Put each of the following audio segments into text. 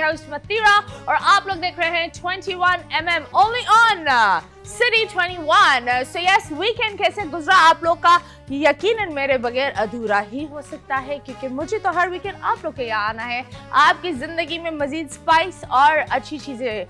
Host मतीरा और आप लोग देख रहे हैं 21mm only on city 21। So yes, weekend कैसे गुजरा आप लोग का यकीनन मेरे बगैर अधूरा ही हो सकता है, क्योंकि मुझे तो हर वीकेंड आप लोग के यहाँ आना है, आपकी जिंदगी में मजीद स्पाइस और अच्छी चीजें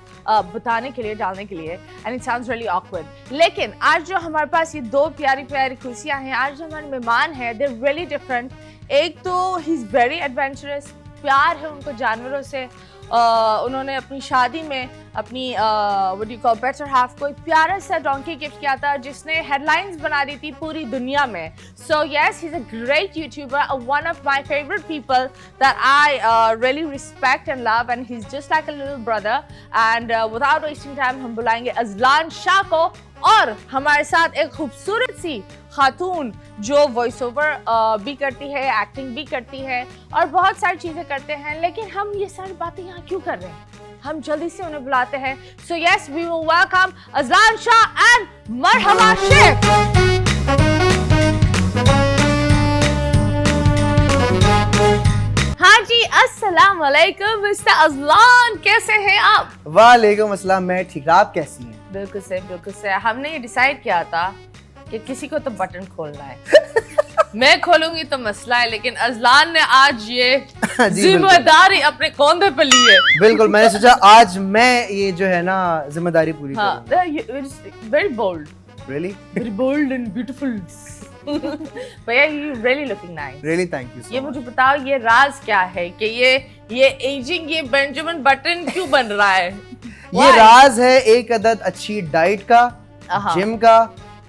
बताने के लिए, डालने के लिए। And it sounds really awkward. लेकिन आज जो हमारे पास ये दो प्यारी प्यारी कुर्सियां हैं, आज जो हमारे मेहमान हैं, दे रियली डिफरेंट। एक तो ही इज वेरी एडवेंचरस, प्यार है उनको जानवरों से। उन्होंने अपनी शादी में अपनी what you call better half को एक प्यारा सा डोंकी गिफ्ट किया था, जिसने हेडलाइंस बना दी थी पूरी दुनिया में। So yes, he is a great YouTuber, one of my favourite people that I really respect and love, and he is just like a little brother. And without wasting time हम बुलाएंगे Azlan Shah को, और हमारे साथ एक खूबसूरत सी खातून जो voice over भी करती है, एक्टिंग भी करती है और बहुत सारी चीजें करते हैं। लेकिन हम ये सारी बातें यहाँ क्यों कर रहे हैं, हम जल्दी से उन्हें बुलाते हैं। So yes, we will welcome Azlan Shah and Marhaba Sheikh. हाँ जी, अस्सलाम वालेकुम मिस्टर अजलान, कैसे हैं आप? वालेकुम अस्सलाम, मैं ठीक। आप कैसी हैं? बिल्कुल सही, बिल्कुल सही। हमने ये डिसाइड किया था कि किसी को तो बटन खोलना है। मैं खोलूंगी तो मसला है, लेकिन अजलान ने आज ये जिम्मेदारी अपने कंधे पे ली है। बिल्कुल, मैंने सोचा आज मैं ये जो है ना जिम्मेदारी पूरी करूंगा। Very bold, really very bold and beautiful. भैया, you really looking nice. Really thank you. ये मुझे बताओ, ये राज क्या है कि ये एजिंग, ये बेंजामिन बटन क्यों बन रहा है? ये राज है एक अदद अच्छी डाइट का, जिम का,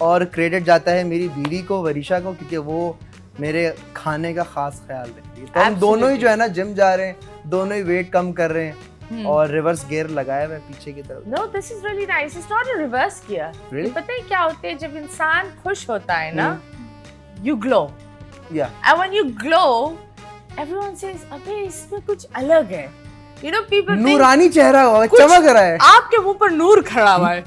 और क्रेडिट जाता है मेरी बीवी को, वरीशा को, क्योंकि वो मेरे खाने का खास ख्याल रखती है। तो हम दोनों ही जो है ना जिम जा रहे हैं, दोनों ही वेट कम कर रहे हैं और रिवर्स गियर लगाया हुआ है पीछे की तरफ। No, this is really nice. It's not a reverse gear. Really? पता है क्या होता है, जब इंसान खुश होता है ना, you glow. Yeah. And when you glow, everyone says, अबे इसमें कुछ अलग है। You know, people think नूरानी चेहरा हुआ है, चमक रहा है। आपके मुंह पर नूर खड़ा हुआ है।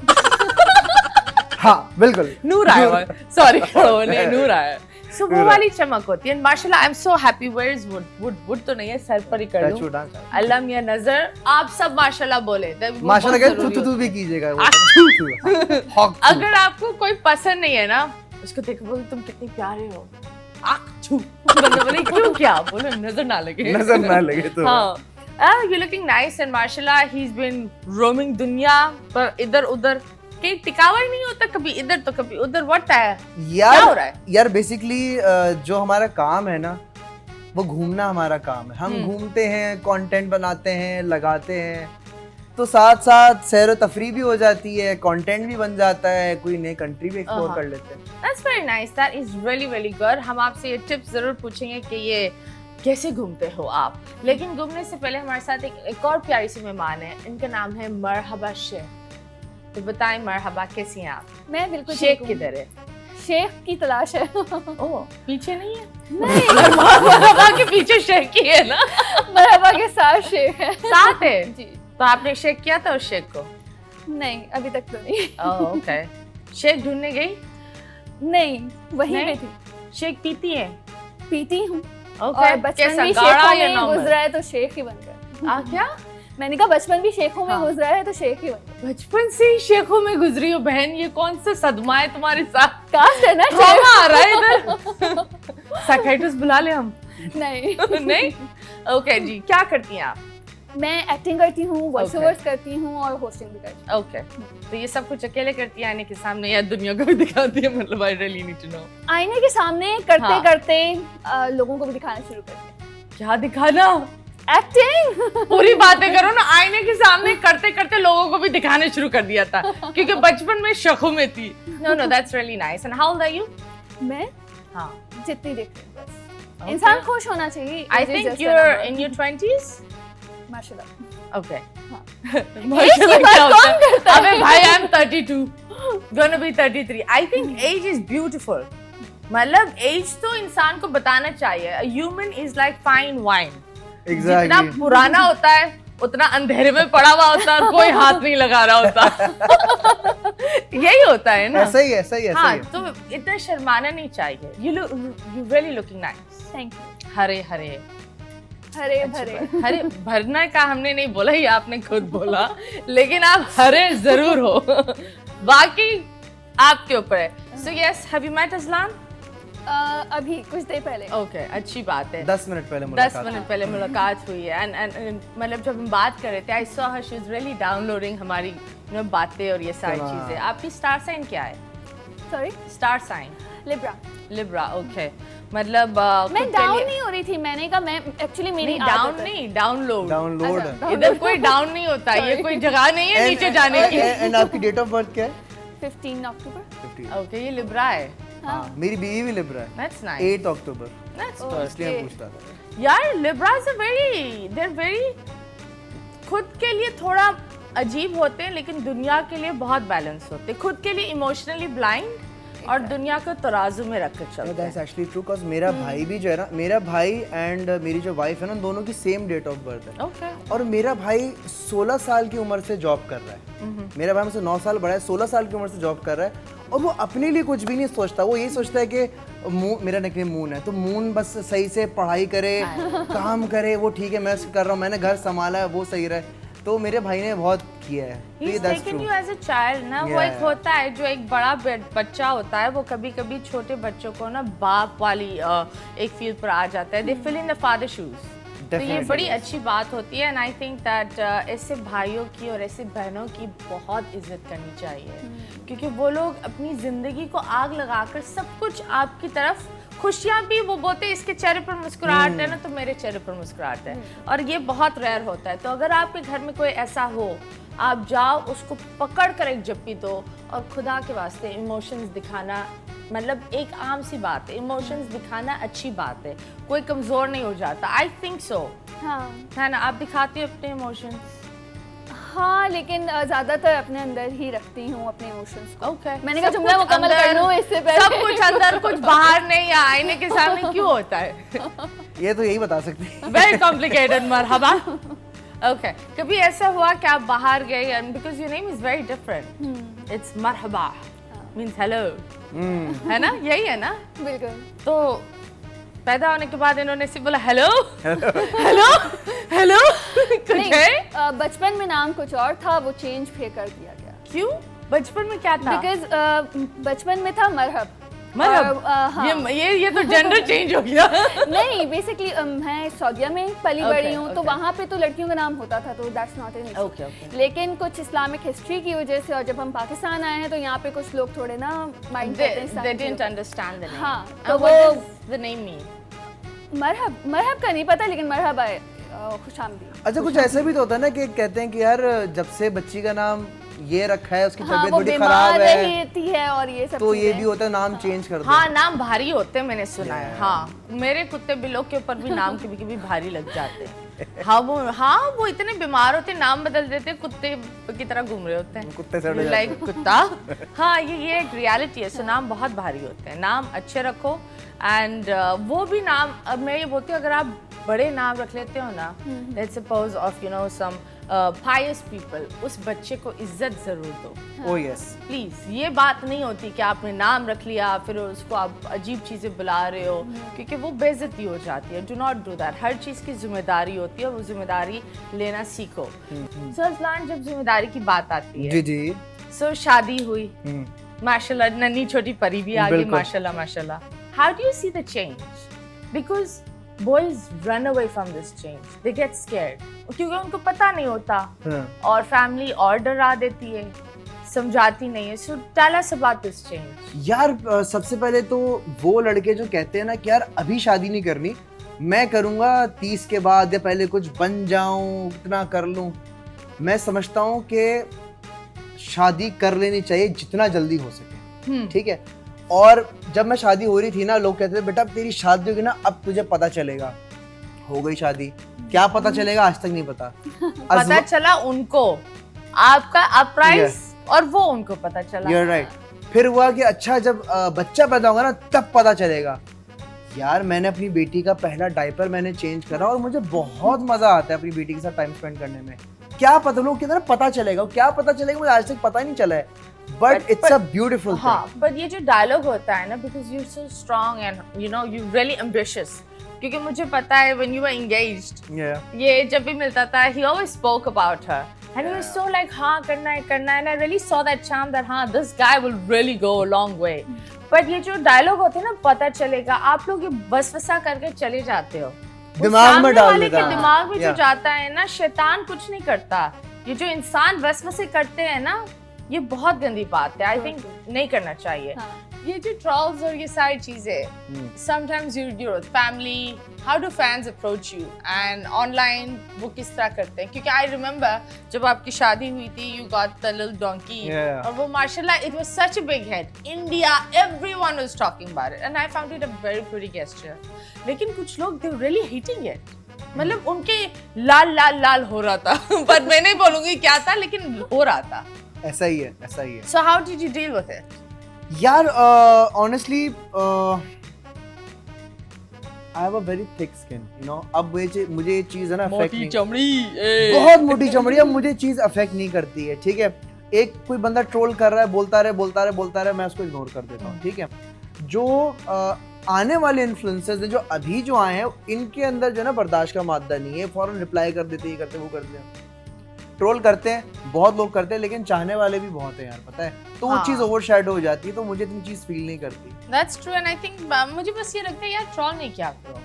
हाँ बिल्कुल, नूर आया हुआ है। सॉरी, नहीं, नूर आया है। So वो वाली चमक होती है। माशाल्लाह, I am so happy. Where is wood? Wood तो नहीं है, सर पर ही कर लूं। अल्लाह मियां नजर, आप सब माशाल्लाह बोले। माशाल्लाह क्या तू भी कीजिएगा। अगर आपको कोई पसंद नहीं है ना, उसको देखो, बोलो तुम कितनी प्यारे हो, बोले क्यों, क्या बोलो, नजर ना लगे तो। हाँ, यू लुकिंग नाइस एंड माशाल्लाह ही इज बीन रोमिंग दुनिया पर, इधर उधर कहीं टिकावा ही नहीं होता, कभी इधर तो कभी उधर। व्हाट है क्या हो रहा है? यार बेसिकली जो हमारा काम है ना, वो घूमना हमारा काम है। हम घूमते हैं, कंटेंट बनाते हैं, लगाते हैं, तो साथ साथ सैर व तफरी भी हो जाती है, कंटेंट भी बन जाता है, कोई नई कंट्री भी एक्सप्लोर कर लेते हैं। That's very nice. That is really really good. हम आपसे ये टिप्स जरूर पूछेंगे कि ये कैसे घूमते हो आप। लेकिन घूमने से पहले हमारे साथ एक और प्यारी सी मेहमान है, इनका नाम है मरहबा शेख। तो बताएं मरहबा, कैसी हैं आप? मैं बिल्कुल। शेख किधर है? शेख की तलाश है। ओह, पीछे नहीं है? नहीं, मरहबा के पीछे शेख की है ना? मरहबा के साथ शेख है। साथ है जी। तो आपने शेख किया था उस शेख को? नहीं, अभी तक तो नहीं। ओह, ओके। शेख ढूंढने गई? नहीं, वहीं पे थी। शेख पीती है? पीती हूँ। ओके। और बचपन भी शेखों में गुजरा है तो शेख ही बनकर। क्या? मैंने कहा बचपन भी शेखों में गुजरा है तो शेख ही बनकर। बचपन से ही शेखों में गुजरी हो बहन, ये कौन सा सदमा है तुम्हारे साथ? कास्ट है ना, ट्रॉमा आ रहा है इधर। साइकियाट्रिस्ट बुला ले हम? नहीं। नहीं? ओके जी, क्या करती हैं आप? मैं एक्टिंग करती हूँ, वॉइस ओवर्स करती हूँ और होस्टिंग भी करती हूँ। ओके, तो ये सब कुछ अकेले करती है आईने के सामने या दुनिया को भी दिखाती है? मतलब I really need to know. आईने के सामने करते करते लोगों को भी दिखाना शुरू करते हैं। क्या दिखाना? एक्टिंग। पूरी बातें करो ना। आईने के सामने करते करते लोगों को भी दिखाने शुरू कर दिया था, क्योंकि बचपन में शखों में थी। No no, that's really nice. And how old are you? मैं हाँ, जितनी देखती हूँ बस। इंसान खुश होना चाहिए। I think you are in your 20s। माशाल्लाह। ओके। माशाल्लाह क्या होता है? अबे भाई, I am 32, gonna be 33। I think age is beautiful. मतलब एज तो इंसान को बताना चाहिए। A human is like fine wine. जितना पुराना होता है उतना अंधेरे में पड़ा हुआ होता है और कोई हाथ नहीं लगा रहा होता। यही होता है ना? ऐसा ही है। हाँ, तो इतना शर्माना नहीं चाहिए। You really looking nice. Thank you. हरे हरे हरे भरे। हरे भरना का हमने नहीं बोला, ये आपने खुद बोला, लेकिन आप हरे जरूर हो। बाकी आपके ऊपर है। So yes, have you met Azlan? अभी कुछ देर पहले। ओके, अच्छी बात है। 10 मिनट पहले 10 मिनट पहले मुलाकात हुई है। एंड मतलब जब हम बात कर रहे थे, I saw her, she is really downloading हमारी बातें और ये सारी चीजें। आपकी स्टार साइन क्या है? Sorry? Star sign Libra. Libra, okay. मतलब मैं डाउन नहीं हो रही थी, मैंने कहा मैं एक्चुअली मेरी डाउन नहीं, डाउनलोड। डाउनलोड। इधर कोई डाउन नहीं होता, ये कोई जगह नहीं है नीचे जाने की। एंड आपकी डेट ऑफ बर्थ क्या है? 15 अक्टूबर। ओके, ये लिब्रा है। हाँ, मेरी बीवी भी लिब्रा है। That's nice. 8 October. That's Oh, good. इसलिए मैं पूछता था। यार Libras are very, they are very, खुद के लिए थोड़ा अजीब होते हैं लेकिन दुनिया के लिए बहुत बैलेंस होते हैं। खुद के लिए इमोशनली ब्लाइंड और दुनिया को तराजू में रख कर चलते दैट्स हैं। एक्चुअली ट्रू, बिकॉज़ मेरा भाई भी जो है ना, मेरा भाई एंड मेरी जो वाइफ है ना, दोनों की सेम डेट ऑफ बर्थ है। ओके। और मेरा भाई 16 साल की उम्र से जॉब कर रहा है। मेरा भाई मुझसे 9 साल बड़ा है, 16 साल की उम्र से जॉब कर रहा है और वो अपने लिए कुछ भी नहीं सोचता। वो यही सोचता है कि मेरा निकनेम मून है, तो मून बस सही से पढ़ाई करे, काम करे, वो ठीक है, मैं कर रहा हूँ, मैंने घर संभाला है, वो सही रहे। तो मेरे भाई ने बहुत किया है। He's taken you as a child ना। वो एक होता है जो एक बड़ा बच्चा होता है, वो कभी कभी छोटे बच्चों को ना बाप वाली एक फील्ड पर आ जाता है। They fill in the father shoes. तो ये बड़ी अच्छी बात होती है। एंड आई थिंक दैट ऐसे भाइयों की और ऐसे बहनों की बहुत इज्जत करनी चाहिए, क्योंकि वो लोग अपनी जिंदगी को आग लगाकर सब कुछ आपकी तरफ, खुशियाँ भी वो बोलते हैं इसके चेहरे पर मुस्कुराहट है ना, तो मेरे चेहरे पर मुस्कुराहट है, और ये बहुत रेयर होता है। तो अगर आपके घर में कोई ऐसा हो, आप जाओ उसको पकड़ कर एक जप्पी दो, और खुदा के वास्ते इमोशंस दिखाना मतलब एक आम सी बात है। इमोशंस दिखाना अच्छी बात है, कोई कमज़ोर नहीं हो जाता। आई थिंक सो, हाँ है ना? आप दिखाती हो अपने इमोशंस? हाँ, लेकिन ज़्यादातर अपने अंदर ही रखती हूँ अपने इमोशंस को। ओके। मैंने कहा जुमला मुकम्मल कर लूँ इससे पहले। सब कुछ अंदर, कुछ बाहर नहीं, या आईने के सामने क्यों होता है? ये तो यही बता सकती है। Very complicated. मरहबा। ओके, कभी ऐसा हुआ कि आप बाहर गए, and because your name is very different, it's Marhaba means hello, है ना? यही है ना? बिल्कुल। तो पैदा होने के बाद इन्होंने सिर्फ बोला हेलो हेलो हेलो कुछ नहीं, है? बचपन में नाम कुछ और था, वो चेंज फिर कर दिया गया। क्यों? बचपन में क्या था? बिकॉज बचपन में था मरहब। मतलब हाँ। ये तो जेंडर चेंज हो गया। नहीं, बेसिकली मैं सऊदीया में पली Okay, बड़ी हूँ, तो okay. वहाँ पे तो लड़कियों का नाम होता था, तो that's not an issue. Okay, okay. लेकिन कुछ इस्लामिक हिस्ट्री की वजह से, और जब हम पाकिस्तान आए हैं तो यहाँ पे कुछ लोग थोड़े ना माइंड करते हैं They didn't understand the name. हाँ, तो तो what वो does the name mean? मरहब का नहीं पता, लेकिन मरहब आए खुशामदी। अच्छा, कुछ ऐसे भी तो होता है ना कि कहते हैं कि यार जब से बच्ची का नाम ये रखा है, उसकी हाँ, तबीयत वो बड़ी बीमार खराब है, रहती है और ये सब तो ये चीजें। भी होता है, नाम चेंज कर दो। हाँ, नाम भारी होते हैं, मैंने सुना है। हाँ, मेरे कुत्ते बिल्लों के ऊपर भी नाम कभी कभी भारी लग जाते हैं। हाँ, वो इतने बीमार होते हैं, नाम बदल देते हैं, कुत्ते की तरह घूम रहे होते हैं, कुत्ते से उड़ जाते लाइक कुत्ता। हाँ, ये एक रियलिटी है। सो नाम बहुत भारी होते हैं, नाम अच्छे रखो। एंड वो भी नाम, अब मैं ये बोलती हूँ, अगर आप बड़े नाम रख लेते हो ना, let's suppose of some pious people, उस बच्चे को इज्जत जरूर दो। Oh yes. प्लीज, ये बात नहीं होती कि आपने नाम रख लिया फिर उसको आप अजीब चीजें बुला रहे हो, क्योंकि वो बेइज्जती हो जाती है। Do not do that. हर चीज की जिम्मेदारी होती है और वो जिम्मेदारी लेना सीखो। सो अज़लान, जब जिम्मेदारी की बात आती है, जी जी। सो शादी हुई, माशाल्लाह, नन्ही छोटी परी भी आ गई, बिल्कुल। माशाल्लाह माशाल्लाह। How do you see the change? Because boys run away from this change, they get scared, क्योंकि उनको पता नहीं होता, और फैमिली और डरा देती है, समझाती नहीं है। So tell us about this change. यार सबसे पहले तो वो लड़के जो कहते हैं ना कि यार अभी शादी नहीं करनी, मैं करूँगा 30 के बाद, या पहले कुछ बन जाऊँ, इतना कर लूँ, मैं समझता हूँ कि शादी कर लेनी चाहिए जितना जल्दी हो सके। ठीक है। और जब मैं शादी हो रही थी ना, लोग कहते थे बेटा तेरी शादी होगी ना, अब तुझे पता चलेगा। हो गई शादी, क्या पता चलेगा आज तक नहीं पता। पता चला उनको आपका अपराइज, और वो उनको पता चला। You're right. फिर हुआ कि अच्छा जब बच्चा पैदा होगा ना, तब पता चलेगा। यार मैंने अपनी बेटी का पहला डायपर मैंने चेंज करा, और मुझे बहुत मजा आता है अपनी बेटी के साथ टाइम स्पेंड करने में। क्या पता लोग कितना पता चलेगा, क्या पता चलेगा, मुझे आज तक पता ही नहीं चला है। But it's a beautiful. हाँ, बट ये जो डायलॉग होता है ना, because you are so strong and you really ambitious क्योंकि मुझे पता है when you were engaged, Yeah. ये जब भी मिलता था, he always spoke about her. And he was so like, हाँ करना है, and I really saw that charm that हाँ this guy will really go a long way. But ये जो डायलॉग होते हैं ना, पता चलेगा, आप लोग ये बसवसा करके चले जाते हो, दिमाग में डाल वाले देता के है। दिमाग में जो Yeah. जाता है ना, शैतान कुछ नहीं करता, ये जो इंसान वसवसे करते हैं ना, ये बहुत गंदी बात है। आई थिंक नहीं करना चाहिए। हाँ. ये जो ट्रोल्स और ये सारी चीजें, sometimes your family, how do fans approach you and online वो किस तरह करते हैं? क्योंकि I remember जब आपकी शादी हुई थी, you got the little donkey, Yeah. और वो माशाल्लाह it was such a big hit. India, everyone was talking about it, and I found it a very pretty gesture. लेकिन कुछ लोग they were really hating it. मतलब उनके लाल लाल लाल हो रहा था, पर मैं नहीं बोलूंगी क्या था, लेकिन हो रहा था। ऐसा ही है, ऐसा ही है। So how did you deal with it? यार honestly I have a very thick skin, you know. अब मुझे ये चीज़ है ना affect नहीं, चमड़ी, बहुत मोटी चमड़ी, अब मुझे चीज़ affect नहीं करती है, ठीक है। एक कोई बंदा ट्रोल कर रहा है, बोलता रहे, मैं उसको इग्नोर कर देता हूँ, ठीक है। जो आने वाले इन्फ्लुएंसर्स हैं, जो अभी जो आए हैं, इनके अंदर जो है ना बर्दाश्त का मादा नहीं है, फौरन रिप्लाई कर देते, ये करते, वो करते हैं, ट्रोल करते हैं, बहुत लोग करते हैं, लेकिन चाहने वाले भी बहुत हैं यार, पता है। तो वो चीज़ ओवरशैडो हो जाती है, तो मुझे इतनी चीज़ फील नहीं करती। That's true, and I think मुझे बस ये लगता है यार, ट्रोल नहीं किया करो,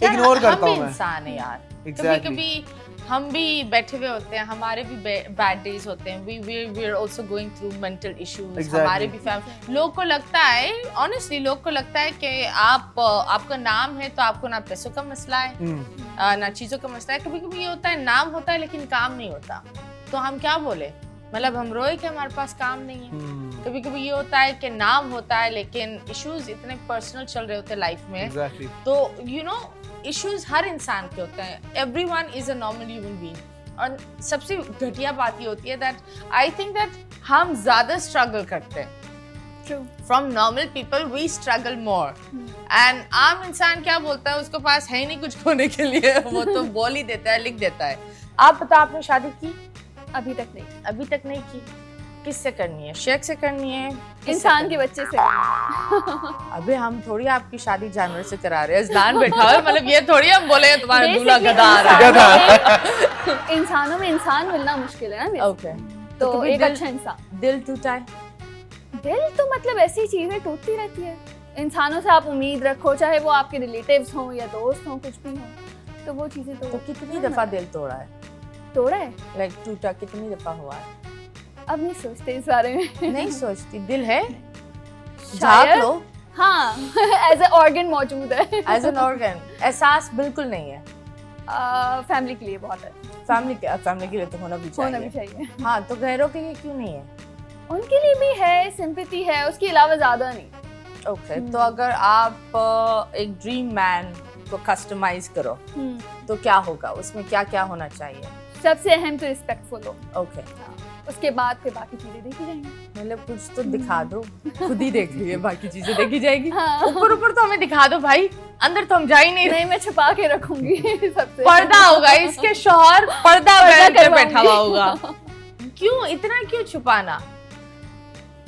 इग्नोर करता हूँ हम भी मैं। इंसान है यार, Exactly. कभी हम भी बैठे हुए होते हैं, हमारे भी बैड डेज होते हैं, we are also going through mental issues, Exactly. हमारे भी फैमिली, लोग को लगता है, honestly लोग को लगता है कि आपका नाम है तो आपको ना पैसों का मसला है, ना चीज़ों का मसला है। कभी कभी ये होता है, नाम होता है लेकिन काम नहीं होता, तो हम क्या बोले, मतलब हम रोए कि हमारे पास काम नहीं है। कभी कभी ये होता है कि नाम होता है लेकिन इश्यूज इतने पर्सनल चल रहे होते हैं लाइफ में, Exactly. तो यू नो इश्यूज हर इंसान के होते हैं, everyone is a normal human being. और सबसे घटिया बात ये होती है दैट आई थिंक दैट हम ज्यादा स्ट्रगल करते हैं, True. From normal people we struggle more. And आम इंसान क्या बोलता है, उसके पास है ही नहीं कुछ होने के लिए, वो तो बोल ही देता है, लिख देता है। आप बताओ, आपने शादी की? अभी तक नहीं। अभी तक नहीं की? किससे करनी है? शेख से करनी है? इंसान के बच्चे से। अबे हम थोड़ी आपकी शादी जानवर से करा रहे हैं, अजलान बैठा है, मतलब ये थोड़ी हम बोले तुम्हारा दूल्हा गधा आ रहा है। इंसानों में इंसान मिलना मुश्किल है ना। ओके, तो कभी एक दिल- अच्छा इंसान। दिल टूटा है? दिल तो मतलब ऐसी चीज है, टूटती रहती है। इंसानों से आप उम्मीद रखो, चाहे वो आपके रिलेटिव्स हों या दोस्त हों, कुछ भी हो, तो वो चीजें तो कितनी दफा दिल तोड़ा है? तोड़ा है। लाइक टूटा कितनी दफा हुआ है? अब नहीं सोचते इस बारे में। नहीं सोचती, दिल है, झाँक शायद। लो। हाँ, एज ए ऑर्गन मौजूद है। एज एन ऑर्गन एहसास बिल्कुल नहीं है। फैमिली के लिए बहुत है। फैमिली के लिए तो होना भी होना भी चाहिए। चाहिए। हाँ, तो गैरों के लिए क्यों नहीं है? उनके लिए भी है, सिंपैथी है, उसके अलावा ज्यादा नहीं। ओके, तो अगर आप एक ड्रीम मैन को कस्टमाइज करो तो क्या होगा, उसमें क्या क्या होना चाहिए? सबसे अहम तो रिस्पेक्टफुल हो। ओके, उसके बाद फिर बाकी चीजें देखी जाएंगी। मतलब कुछ तो दिखा दो, खुद ही देख लीजिए, बाकी चीजें देखी जाएगी। हाँ। ऊपर तो हमें दिखा दो भाई, अंदर तो हम जा ही नहीं रहे। नहीं, मैं छुपा के रखूंगी सबसे। पर्दा होगा, इसके शौहर पर्दा पहन के बैठा हुआ होगा। करवाऊंगी। क्यों इतना क्यों छुपाना?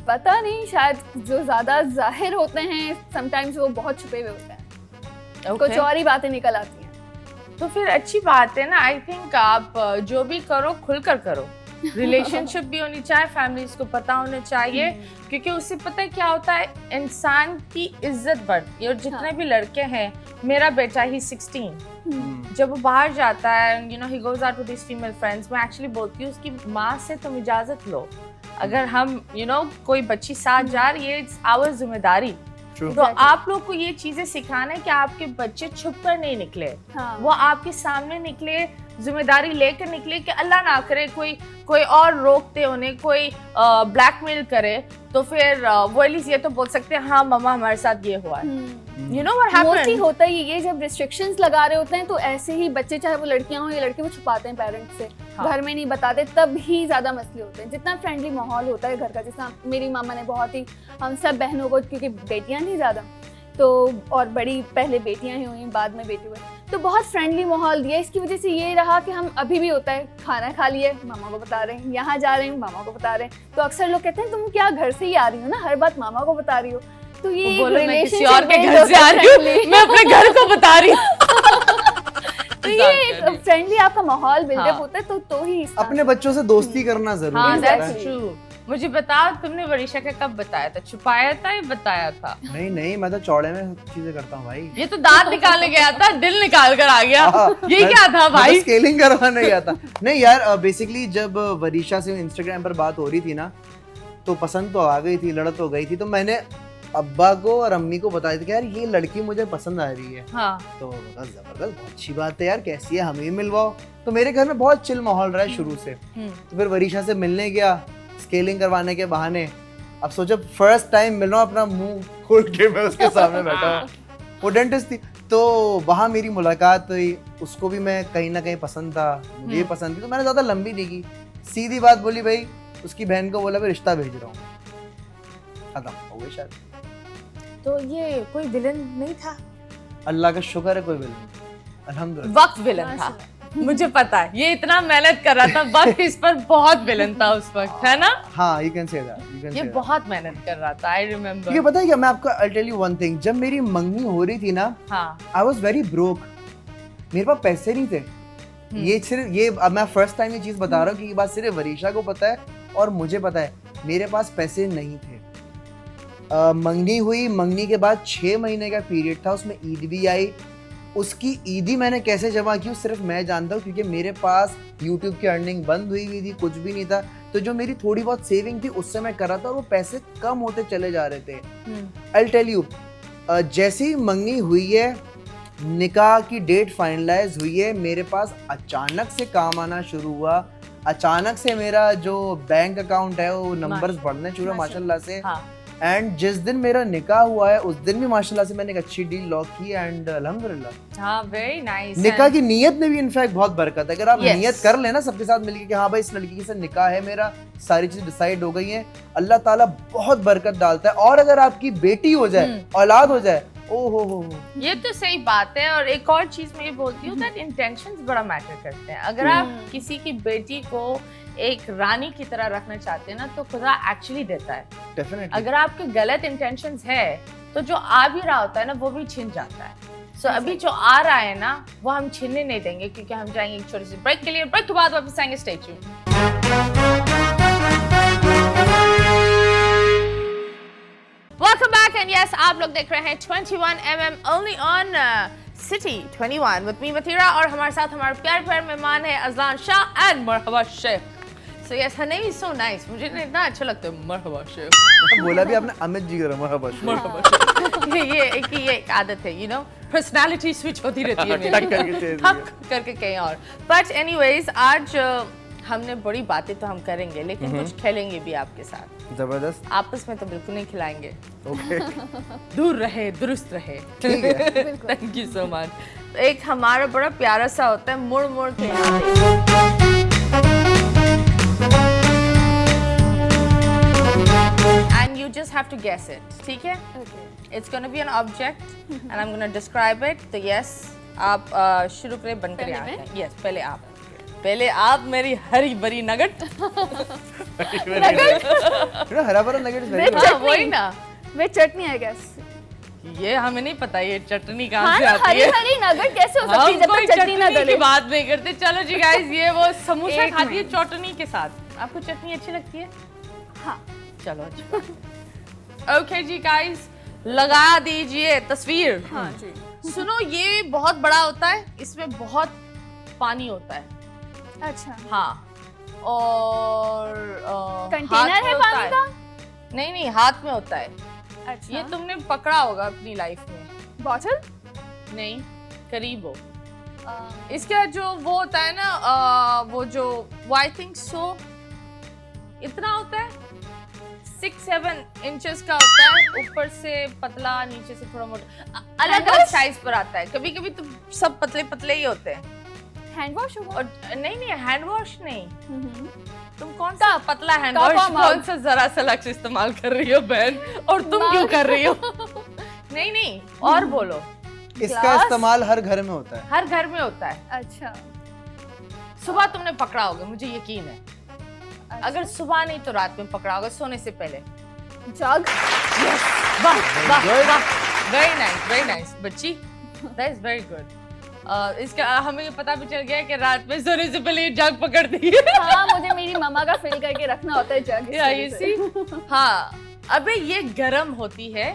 पता नहीं, शायद जो ज्यादा जाहिर होते हैं समटाइम्स वो बहुत छुपे हुए होते हैं। कुछ और ही बातें निकल आती हैं। तो फिर अच्छी बात है ना। आई थिंक आप जो भी करो खुलकर करो। रिलेशनशिप भी होनी चाहिए, फैमिलीज को पता होना चाहिए, क्योंकि उससे पता है क्या होता है, इंसान की इज्जत बढ़ती है। और जितने भी लड़के हैं, मेरा बेटा ही 16, जब वो बाहर जाता है, you know he goes out with his female friends, मैं एक्चुअली बोलती हूँ उसकी माँ से तुम इजाजत लो। अगर हम यू नो कोई बच्ची साथ जा रही है, इट्स आवर जिम्मेदारी। तो आप लोग को ये चीजें सिखाना है कि आपके बच्चे छुप कर नहीं निकले, वो आपके सामने निकले, जिम्मेदारी लेकर निकले, कि अल्लाह ना करे कोई और रोकते उन्हें, कोई ब्लैकमेल करे, तो फिर वो एटलीस्ट ये तो बोल सकते हैं हाँ मम्मा हमारे साथ ये हुआ है। You know what happened? Mostly होता ही ये, जब रिस्ट्रिक्शंस लगा रहे होते हैं तो ऐसे ही बच्चे, चाहे वो लड़कियां हो या लड़के, वो छुपाते हैं पेरेंट्स से। हाँ। घर में नहीं बताते, तब ही ज्यादा मसले होते हैं। जितना फ्रेंडली माहौल होता है घर का, जितना मेरी मामा ने बहुत ही, हम सब बहनों को, क्योंकि बेटियां नहीं ज्यादा, तो और बड़ी पहले बेटियां ही हुई, बाद में बेटे हुए, तो बहुत फ्रेंडली माहौल दिया। इसकी वजह से ये रहा कि हम अभी भी होता है, खाना खा लिए मामा को बता रहे हैं, यहाँ जा रहे हैं मामा को बता रहे हैं, तो अक्सर लोग कहते हैं तुम क्या घर से ही आ रही हो ना, हर बात मामा को बता रही हो। तो ये वो बोले मैं किसी और relationship के build घर से होता आ है रही हूँ, friendly। मैं अपने घर को बता रही हूँ। तो ये एक फ्रेंडली आपका माहौल बिल्डअप हाँ। होता है तो ही इस अपने बच्चों से दोस्ती करना जरूरी हाँ, होता that's है। true। मुझे बताओ, तुमने वरीशा का कब बताया था? छुपाया था या बताया था? नहीं नहीं, मैं तो चौड़े में सब चीजें करता हूँ भाई। ये तो दांत निकालने गया था, दिल निकाल कर आ गया। हाँ, ये क्या था भाई? स्केलिंग करवाने गया था। नहीं यार, बेसिकली जब वरीशा से इंस्टाग्राम पर बात हो रही थी ना, तो पसंद तो आ गई थी, लड़ तो गई थी, तो मैंने अब्बा को और अम्मी को बताया था कि यार ये लड़की मुझे पसंद आ रही है। हाँ। तो जबरदस्त, बहुत अच्छी बात है यार, कैसी है, हमें ही मिलवाओ। तो मेरे घर में बहुत चिल माहौल रहा है शुरू से। तो फिर वरीशा से मिलने गया, स्केलिंग करवाने के बहाने। अब सोचो फर्स्ट टाइम मिल रहा हूँ, अपना मुंह खोल के मैं उसके सामने बैठा हूँ। वो डेंटिस्ट थी, तो वहाँ मेरी मुलाकात हुई। उसको भी मैं कहीं ना कहीं पसंद था, मुझे पसंद थी, तो मैंने ज्यादा लंबी नहीं की, सीधी बात बोली भाई। उसकी बहन को बोला मैं रिश्ता भेज रहा हूँ, खत्म हो गई शायद। तो ये कोई विलन नहीं था? अल्लाह का शुक्र है कोई विलन नहीं, अल्हम्दुलिल्लाह। वक्त विलन था, मुझे पता है। ये इतना मेहनत कर रहा था, वक्त इस पर बहुत विलन था उस वक्त, है ना? हाँ, you can say that, you can ये say that। बहुत मेहनत कर रहा था, आई रिमेम्बर। ये पता है क्या, मैं आपको I'll tell you one thing, जब मेरी मंगनी हो रही थी ना, हाँ। I was very broke, मेरे पास पैसे नहीं थे। ये सिर्फ ये, अब मैं फर्स्ट टाइम ये चीज बता रहा हूँ कि ये बात सिर्फ वरीशा को पता है और मुझे पता है, मेरे पास पैसे नहीं थे। मंगनी हुई, मंगनी के बाद 6 महीने का पीरियड था, उसमें ईद भी आई। उसकी ईदी मैंने कैसे जमा की सिर्फ मैं जानता हूँ, क्योंकि मेरे पास YouTube की अर्निंग बंद हुई थी, कुछ भी नहीं था। तो जो मेरी थोड़ी बहुत सेविंग थी उससे मैं कर रहा था, और वो पैसे कम होते चले जा रहे थे। I'll tell you, जैसे ही मंगनी हुई है, निकाह की डेट फाइनलाइज हुई है, मेरे पास अचानक से काम आना शुरू हुआ। अचानक से मेरा जो बैंक अकाउंट है वो नंबर्स बढ़ने शुरू हुए माशाल्लाह से। एंड जिस दिन मेरा निकाह हुआ है उस दिन भी माशाल्लाह से मैंने एक अच्छी डील लॉक की, एंड अल्हम्दुलिल्लाह। हाँ, वेरी नाइस। निकाह की नीयत में भी इनफैक्ट बहुत बरकत है। अगर आप Yes. नियत कर लेना सबके साथ मिलके कि हाँ भाई इस लड़की से निकाह है मेरा, सारी चीजें डिसाइड हो गई हैं, अल्लाह ताला बहुत बरकत डालता है। और अगर आपकी बेटी हो जाए, औलाद हो जाए, ओ हो, ये तो सही बात है। और एक और चीज मैं ये बोलती हूँ दैट इंटेंशंस बड़ा मैटर करते हैं। अगर आप किसी की बेटी को एक रानी की तरह रखना चाहते हैं ना, तो खुदा एक्चुअली देता है। डेफिनेटली। अगर आपके गलत इंटेंशंस है तो जो आ भी रहा होता है ना वो भी छिन जाता है। सो अभी जो आ रहा है ना वो हम छीनने नहीं देंगे, क्योंकि हम जाएंगे एक छोटी सी ब्रेक के लिए। ब्रेक के बाद वापस आएंगे, stay tuned. Welcome back and yes, आप लोग देख रहे हैं 21mm only on city 21 with me Matira, और हमारे साथ हमारे प्यारे मेहमान है Azlan Shah and Marhaba Sheikh. So yes, her name is so nice, मुझे ना इतना अच्छा लगता है मरहबा शेख। बोला भी आपने अमित जी का मरहबा शेख। ये एक आदत है, यू नो, पर्सनालिटी स्विच होती रहती है टक करके मेरी, change ठक करके कहीं और। बट एनीवेज, आज हमने बड़ी बातें तो हम करेंगे, लेकिन कुछ खेलेंगे भी आपके साथ। जबरदस्त। आपस में तो बिल्कुल नहीं खिलाएंगे, ओके, दूर रहे, दुरुस्त रहे। ठीक है। Thank you so much. एक हमारा बड़ा प्यारा सा होता है, मुड़ मुड़ के यहाँ and you just have to guess it, ठीक है? It's gonna be an object and I'm gonna describe it. तो yes, आप शुरू करें, बनकर यहाँ आए। Yes, पहले आप मेरी हरी भरी नगट। हरा भरा नगेट हाँ, वही ना। वे चटनी आई गेस। ये हमें नहीं पता ये चटनी कहाँ हाँ से ना, आती हरी है। हरी नगट कैसे हो सकती हम है जब कोई तक चटनी ना चटनी डले। की बात नहीं करते। चलो जी गाइस, ये वो समोसा एक खाती है मिनट। चटनी के साथ। आपको चटनी अच्छी लगती है? हाँ। चलो अच्छा। ओके जी गाइस, लगा दीजिए तस्वीर। हाँ जी। सुनो, ये बहुत बड़ा होता है, इसमें बहुत पानी होता है। अच्छा। हाँ, और कंटेनर हाथ में है होता पानी का? नहीं, हाथ में होता है। अच्छा। ये तुमने पकड़ा होगा अपनी लाइफ में। बॉटल? नहीं, करीब हो। इसका जो वो होता है ना, वो जो आई थिंक सो इतना होता है, 6-7 इंचेस का होता है, ऊपर से पतला, नीचे से थोड़ा मोटा, अलग अलग साइज पर आता है। कभी कभी तो सब पतले पतले ही होते हैं। हैंड वॉश होगा? और नहीं, हैंड वॉश नहीं। तुम कौन का सा पतला हैंड का वॉश, मग। कौन सा जरा सा लक्ष्य इस्तेमाल कर रही हो बहन, और तुम क्यों कर रही हो? नहीं, और बोलो। इसका ग्लास? इस्तेमाल हर घर में होता है। हर घर में होता है। अच्छा। सुबह तुमने पकड़ा होगा, मुझे यकीन है। अच्छा। अगर सुबह नहीं तो रात में पकड़ा होगा, सोने से पहले। जग। Yes. वाह वाह वाह, very nice बच्ची, that is very good. इसका हमें ये पता भी चल गया है कि रात में सोने से पहले जग पकड़ती है। हाँ, मुझे मेरी मम्मा का फिल करके रखना होता है जग। या you see? हाँ, अबे ये गरम होती है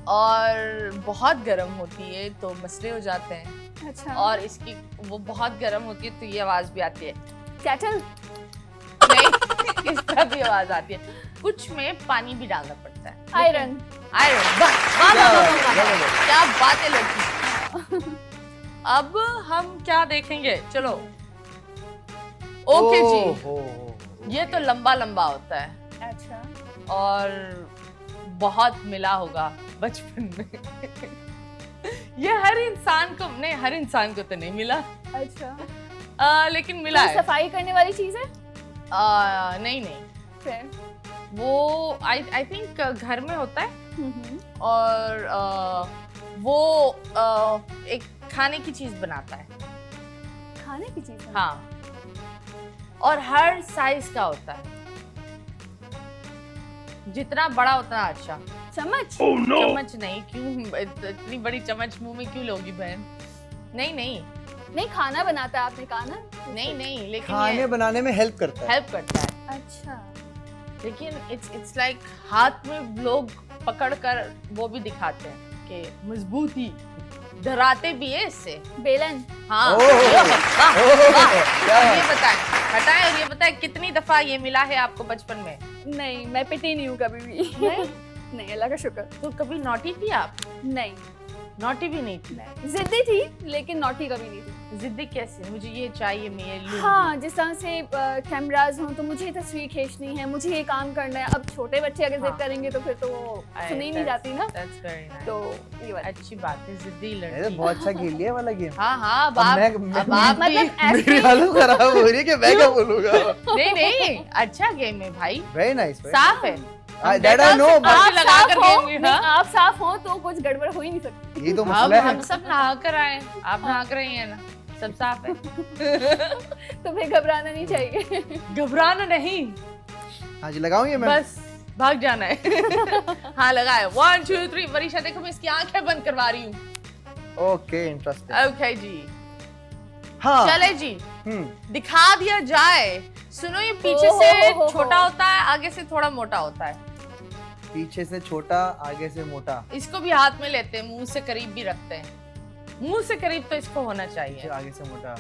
और बहुत गरम होती है तो मसले हो जाते हैं। अच्छा। और इसकी वो बहुत गरम होती है तो ये आवाज भी आती है। केटल। नहीं, इस तरह भी आवाज आती है। कुछ में पानी भी डालना पड़ता है। आयरन। क्या बात है लड़की। अब हम क्या देखेंगे, चलो। ओके जी, ये तो लंबा लंबा होता है। अच्छा। और बहुत मिला होगा बचपन में। ये हर इंसान को तो नहीं मिला। अच्छा। लेकिन मिला है। सफाई करने वाली चीज है? नहीं। फिर? वो आई थिंक घर में होता है और वो एक खाने की चीज बनाता है। खाने की चीज? हाँ, और हर साइज का होता है, जितना बड़ा उतना अच्छा। चम्मच? चम्मच नहीं, क्यों इतनी बड़ी चम्मच मुंह में क्यों लोगी बहन? नहीं, खाना बनाता है, आपने कहा ना? नहीं, लेकिन खाने बनाने में हेल्प करता है। अच्छा। लेकिन इट्स लाइक हाथ में लोग पकड़ कर वो भी दिखाते हैं कि मजबूती, डराते भी है इससे। बेलन? हाँ। क्या? ये बताएं और ये बताएं कितनी दफा ये मिला है आपको बचपन में? नहीं, मैं पिटी नहीं हूँ कभी भी। नहीं, अल्लाह का शुक्र। तो कभी नॉटी थी आप? नहीं, नॉटी भी नहीं थी। जिद्दी थी लेकिन नॉटी कभी नहीं थी। जिद्दी कैसे? मुझे ये चाहिए, मैं ये लूंगी। हाँ, जिस तरह से कैमरास हों तो मुझे तस्वीर खींचनी है, मुझे ये काम करना है। अब छोटे बच्चे अगर जिद करेंगे तो फिर तो वो सुनी नहीं जाती ना। That's very nice. तो ये बात अच्छी बात है, जिद्दी ये लड़की। तो बहुत अच्छा खेल लिया वाला गेम। हाँ, अब अब आप मतलब मेरी हालत खराब हो रही है कि मैं क्या बोलूंगा। नहीं, अच्छा गेम है भाई, वेरी नाइस। साफ है। That I know, but आप साफ हो, नहीं, आप साफ हो तो कुछ गड़बड़ हो ही नहीं सकती। ये तो अब मसला है। हम सब नहा कर आए, आप नहा कर आई हैं ना, सब साफ है। तो फिर घबराना नहीं चाहिए। घबराना नहीं, हाँ जी, लगाऊं ये मैं? बस भाग जाना है। हाँ, लगाए। 1 2 3। वरीशा देखो, मैं इसकी आंखें बंद करवा रही हूँ। Okay, interesting. ओके जी, हाँ, चले जी, दिखा दिया जाए। सुनो, ये पीछे से छोटा होता है, आगे से थोड़ा मोटा होता है। पीछे से छोटा, आगे से मोटा। इसको भी हाथ में लेते हैं, मुंह से करीब भी रखते हैं। मुंह से करीब तो इसको होना चाहिए। आगे से मोटा।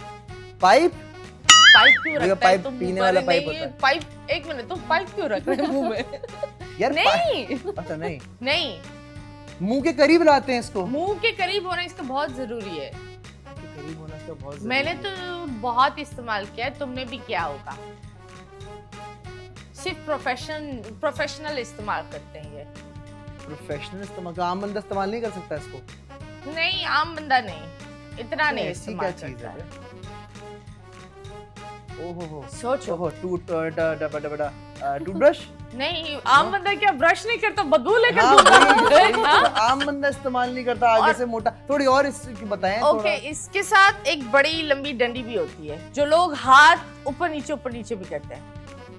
पाइप? पाइप क्यों रखता है? पाइप तुम पीने मुंह वाला पर- पाइप नहीं, होता है। पाइप, एक मिनट, तुम पाइप क्यों रख रहे हो मुंह में? यार नहीं, अच्छा नहीं, नहीं, मुंह के करीब लाते हैं इसको। मुंह के करीब होना इसका बहुत जरूरी है। करीब होना इसका बहुत जरूरी मैंने है। तो बहुत इस्तेमाल किया है, तुमने भी किया होगा। सिर्फ प्रोफेशनल इस्तेमाल करते हैं ये। प्रोफेशनल इस्तेमाल, तो आम बंदा इस्तेमाल नहीं कर सकता इसको? नहीं, आम बंदा नहीं, इतना नहीं ऐसी इस्तेमाल क्या चीज करता है? है। ओहो, सोचो। ओहो, टूथब्रश? नहीं, आम बंदा क्या ब्रश नहीं करता, बदबू लेकर हाँ, घूमता वही, है, हाँ? तो आम बंदा इस्तेमाल नहीं करता। आगे और- से मोटा, थोड़ी और इसकी बताएं। ओके, इसके साथ एक बड़ी लंबी डंडी भी होती है जो लोग हाथ ऊपर नीचे भी करते हैं।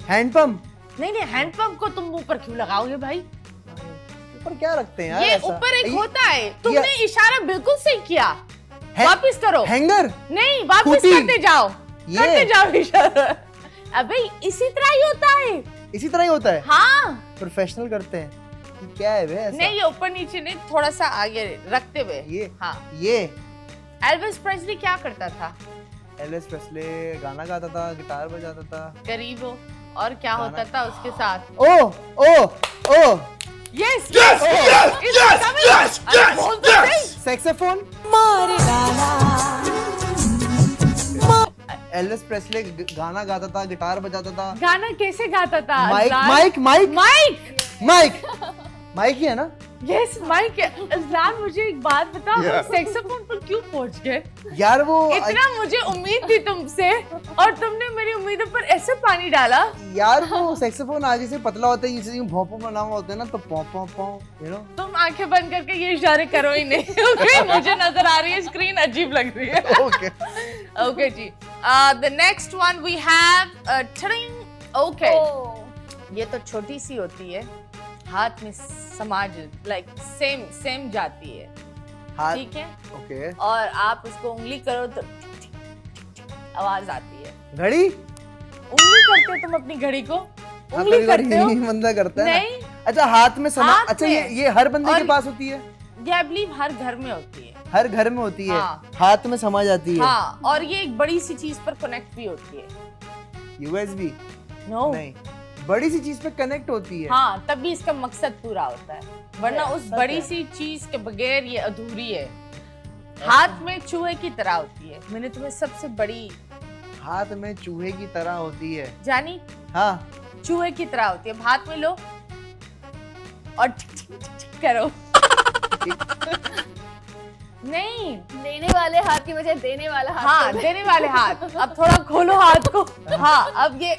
Hand pump? नहीं, हैंडपंप को तुम मुंह पर क्यों लगाओगे भाई? ऊपर क्या रखते हैं यार? ये ऐसा? ऊपर एक होता है, तुमने इशारा बिल्कुल सही किया। है- वापिस करो। हैंगर? नहीं, वापिस खूंटी? करते जाओ, ये? करते जाओ इशारा। अबे इसी तरह ही होता है। इसी तरह ही होता है? हाँ, प्रोफेशनल करते हैं। ये क्या है बे ऐसा? नहीं, ये ऊपर नीचे नहीं, थोड़ा सा आगे रखते हुए। ये? हाँ। ये एल्विस प्रेस्ली क्या करता था? एल्विस प्रेस्ले गाना गाता था, गिटार बजाता था। करीब हो। और क्या गाना- होता था उसके साथ? ओ yes yes yes. Saxophone? Elvis Presley गाना गाता था, गिटार बजाता था। गाना कैसे गाता था? माइक ही है ना? Yes, mic. अज़लान, मुझे एक बात बताओ, तुम सैक्सोफोन पर क्यों पहुंच गए? यार वो इतना मुझे उम्मीद थी तुमसे और तुमने मेरी उम्मीदों पर ऐसे पानी डाला। यार वो सैक्सोफोन आगे से पतला होता है, जैसे यूं भौंपो बना हुआ होता है ना, तो पौ पौ पौ, यू नो। तुम आंखें बंद करके ये इशारे करो ही नहीं, ओके? मुझे नजर आ रही है, स्क्रीन अजीब लग रही है। ओके ओके जी, the next one we have ट्रिंग। ओके, ये तो छोटी सी होती है हाथ में समाज लाइक सेम जाती है, हाथ ठीक है, ओके। और आप उसको उंगली करो तो आवाज आती है। घड़ी उंगली करते हो तुम अपनी घड़ी को, हाँ, उंगली कभी-कभी करते हो यही बंदा करता है ना। नहीं, अच्छा हाथ में समा, हाथ अच्छा में। ये हर बंदे के और- पास होती है, ये आई बिलीव हर घर में होती है। हर घर में होती है, हाँ। हाथ में समा जाती है। हाँ, और ये एक बड़ी सी चीज पर कनेक्ट भी होती है। यूएसबी नो नहीं, बड़ी सी चीज पे कनेक्ट होती है। हाँ, तभी इसका मकसद पूरा होता है, वरना उस सच बड़ी है। सी चीज के बगैर ये अधूरी है। हाथ में चूहे की तरह होती है। मैंने तुम्हें सबसे बड़ी हाथ में चूहे की तरह होती है। जानी, हाँ चूहे की तरह होती है। हाथ में लो और टिक टिक टिक टिक करो। नहीं, देने वाले हाथ की बजाय देने वाला हाथ हाँ, कर दे। देने वाले हाथ। अब थोड़ा खोलो हाथ को। हाँ,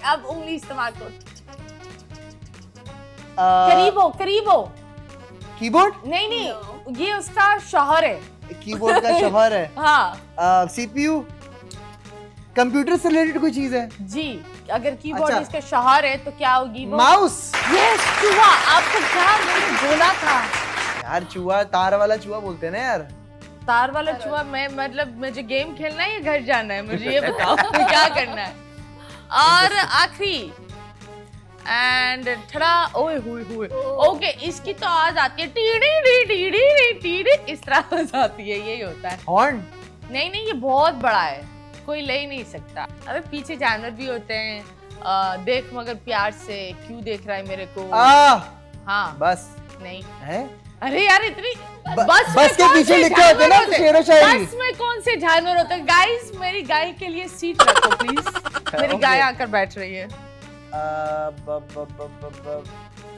अब उंगली इस्तेमाल करो। करीब हो। कीबोर्ड, नहीं, ये उसका शौहर है। कीबोर्ड का शौहर है। हाँ सीपीयू, कंप्यूटर से रिलेटेड कोई चीज है। जी, अगर कीबोर्ड अच्छा। इसका शौहर है तो क्या होगी वो? माउस। यस, चूहा। आपको क्या मैंने बोला था? यार चूहा, तार वाला चूहा बोलते हैं ना यार। तार वाला चूहा। मैं मतलब मुझे गेम खेलना है या घर जाना है, मुझे ये बताओ क्या करना है। और आखिरी एंड ठड़ा ओए हुए हुए। ओके, इसकी तो आवाज आती है टीडी टीडी टीडी, इस तरह आवाज आती है, यही होता है। हॉर्न। नहीं, ये बहुत बड़ा है, कोई ले ही नहीं सकता। अबे पीछे जानवर भी होते हैं। देख मगर प्यार से, क्यों देख रहा है मेरे को? हाँ, बस नहीं। है। अरे यार इतनी बस में के कौन पीछे से लिखे होते हैं ना जानवर शेरो शायरी। बस में कौन से जानवर होते हैं? गाइस, मेरी गाय के लिए सीट रखो प्लीज। मेरी गाय आकर बैठ रही है।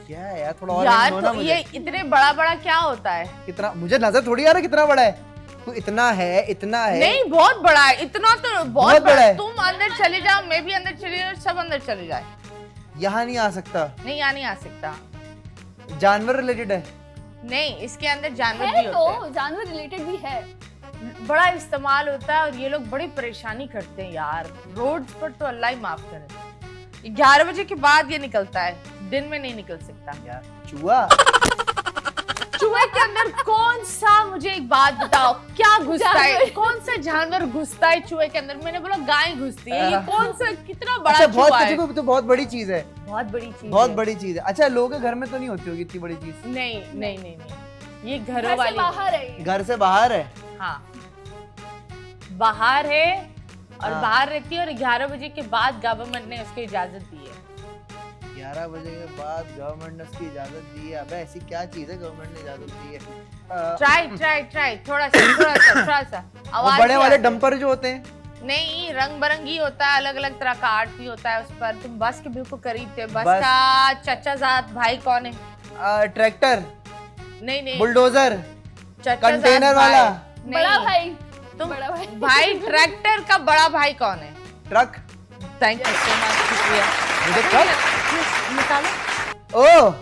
क्या है यार, थोड़ा और यार hint दो ना तो मुझे। ये इतने बड़ा बड़ा क्या होता है? कितना, मुझे नजर थोड़ी आ रहा है कितना बड़ा है। तो इतना है, इतना है। नहीं, बहुत बड़ा है। इतना तो बहुत बहुत बड़ा बड़ा है। है। तुम अंदर चले जाओ, मैं भी अंदर चले जाऊँ, सब अंदर चले जाए। यहाँ नहीं आ सकता। नहीं, यहाँ नहीं आ सकता। जानवर रिलेटेड है। नहीं, इसके अंदर जानवर है भी होते हैं। तो जानवर रिलेटेड भी है। बड़ा इस्तेमाल होता है और ये लोग बड़ी परेशानी करते हैं यार। रोड पर तो अल्लाह ही माफ करे। 11 बजे के बाद ये निकलता है, दिन में नहीं निकल सकता। यार चूहा। चूहे के अंदर कौन सा, मुझे एक बात बताओ, क्या घुसता है? कौन सा जानवर घुसता है चूहे के अंदर? मैंने बोला गाय घुसती है। ये कौन सा, कितना बड़ा अच्छा, बहुत चूहा है? तो बहुत बड़ी चीज है। बहुत बड़ी चीज बहुत है। बड़ी चीज है। अच्छा, लोगों के घर में तो नहीं होती होगी इतनी बड़ी चीज। नहीं नहीं नहीं नहीं, ये घरों घर से वाली बाहर है ये। घर से बाहर है। हाँ, बाहर है और हाँ। बाहर रहती है, और 11 बजे के बाद गवर्नमेंट ने उसको इजाजत दी है। 11 बजे के बाद गवर्नमेंट ने उसकी इजाजत दी है। अबे ऐसी क्या चीज है गवर्नमेंट ने इजाजत दी है? ट्राई थोड़ा सा वो आवाज बड़े भी वाले आती है। डंपर जो होते हैं। नहीं, रंग बिरंगी होता है, अलग अलग तरह का आर्ट भी होता है उस पर। तुम बस के बिल्कुल करीब थे। बस बस। का चचा जात भाई कौन है? ट्रैक्टर, नहीं नहीं, बुलडोजर, चचा कंटेनर जात भाई। वाला। नहीं, बड़ा भाई। तुम बड़ा भाई। भाई ट्रैक्टर का बड़ा भाई कौन है? Truck. Thank you so much, शुक्रिया। मुझे ट्रक। निकालो। ओ,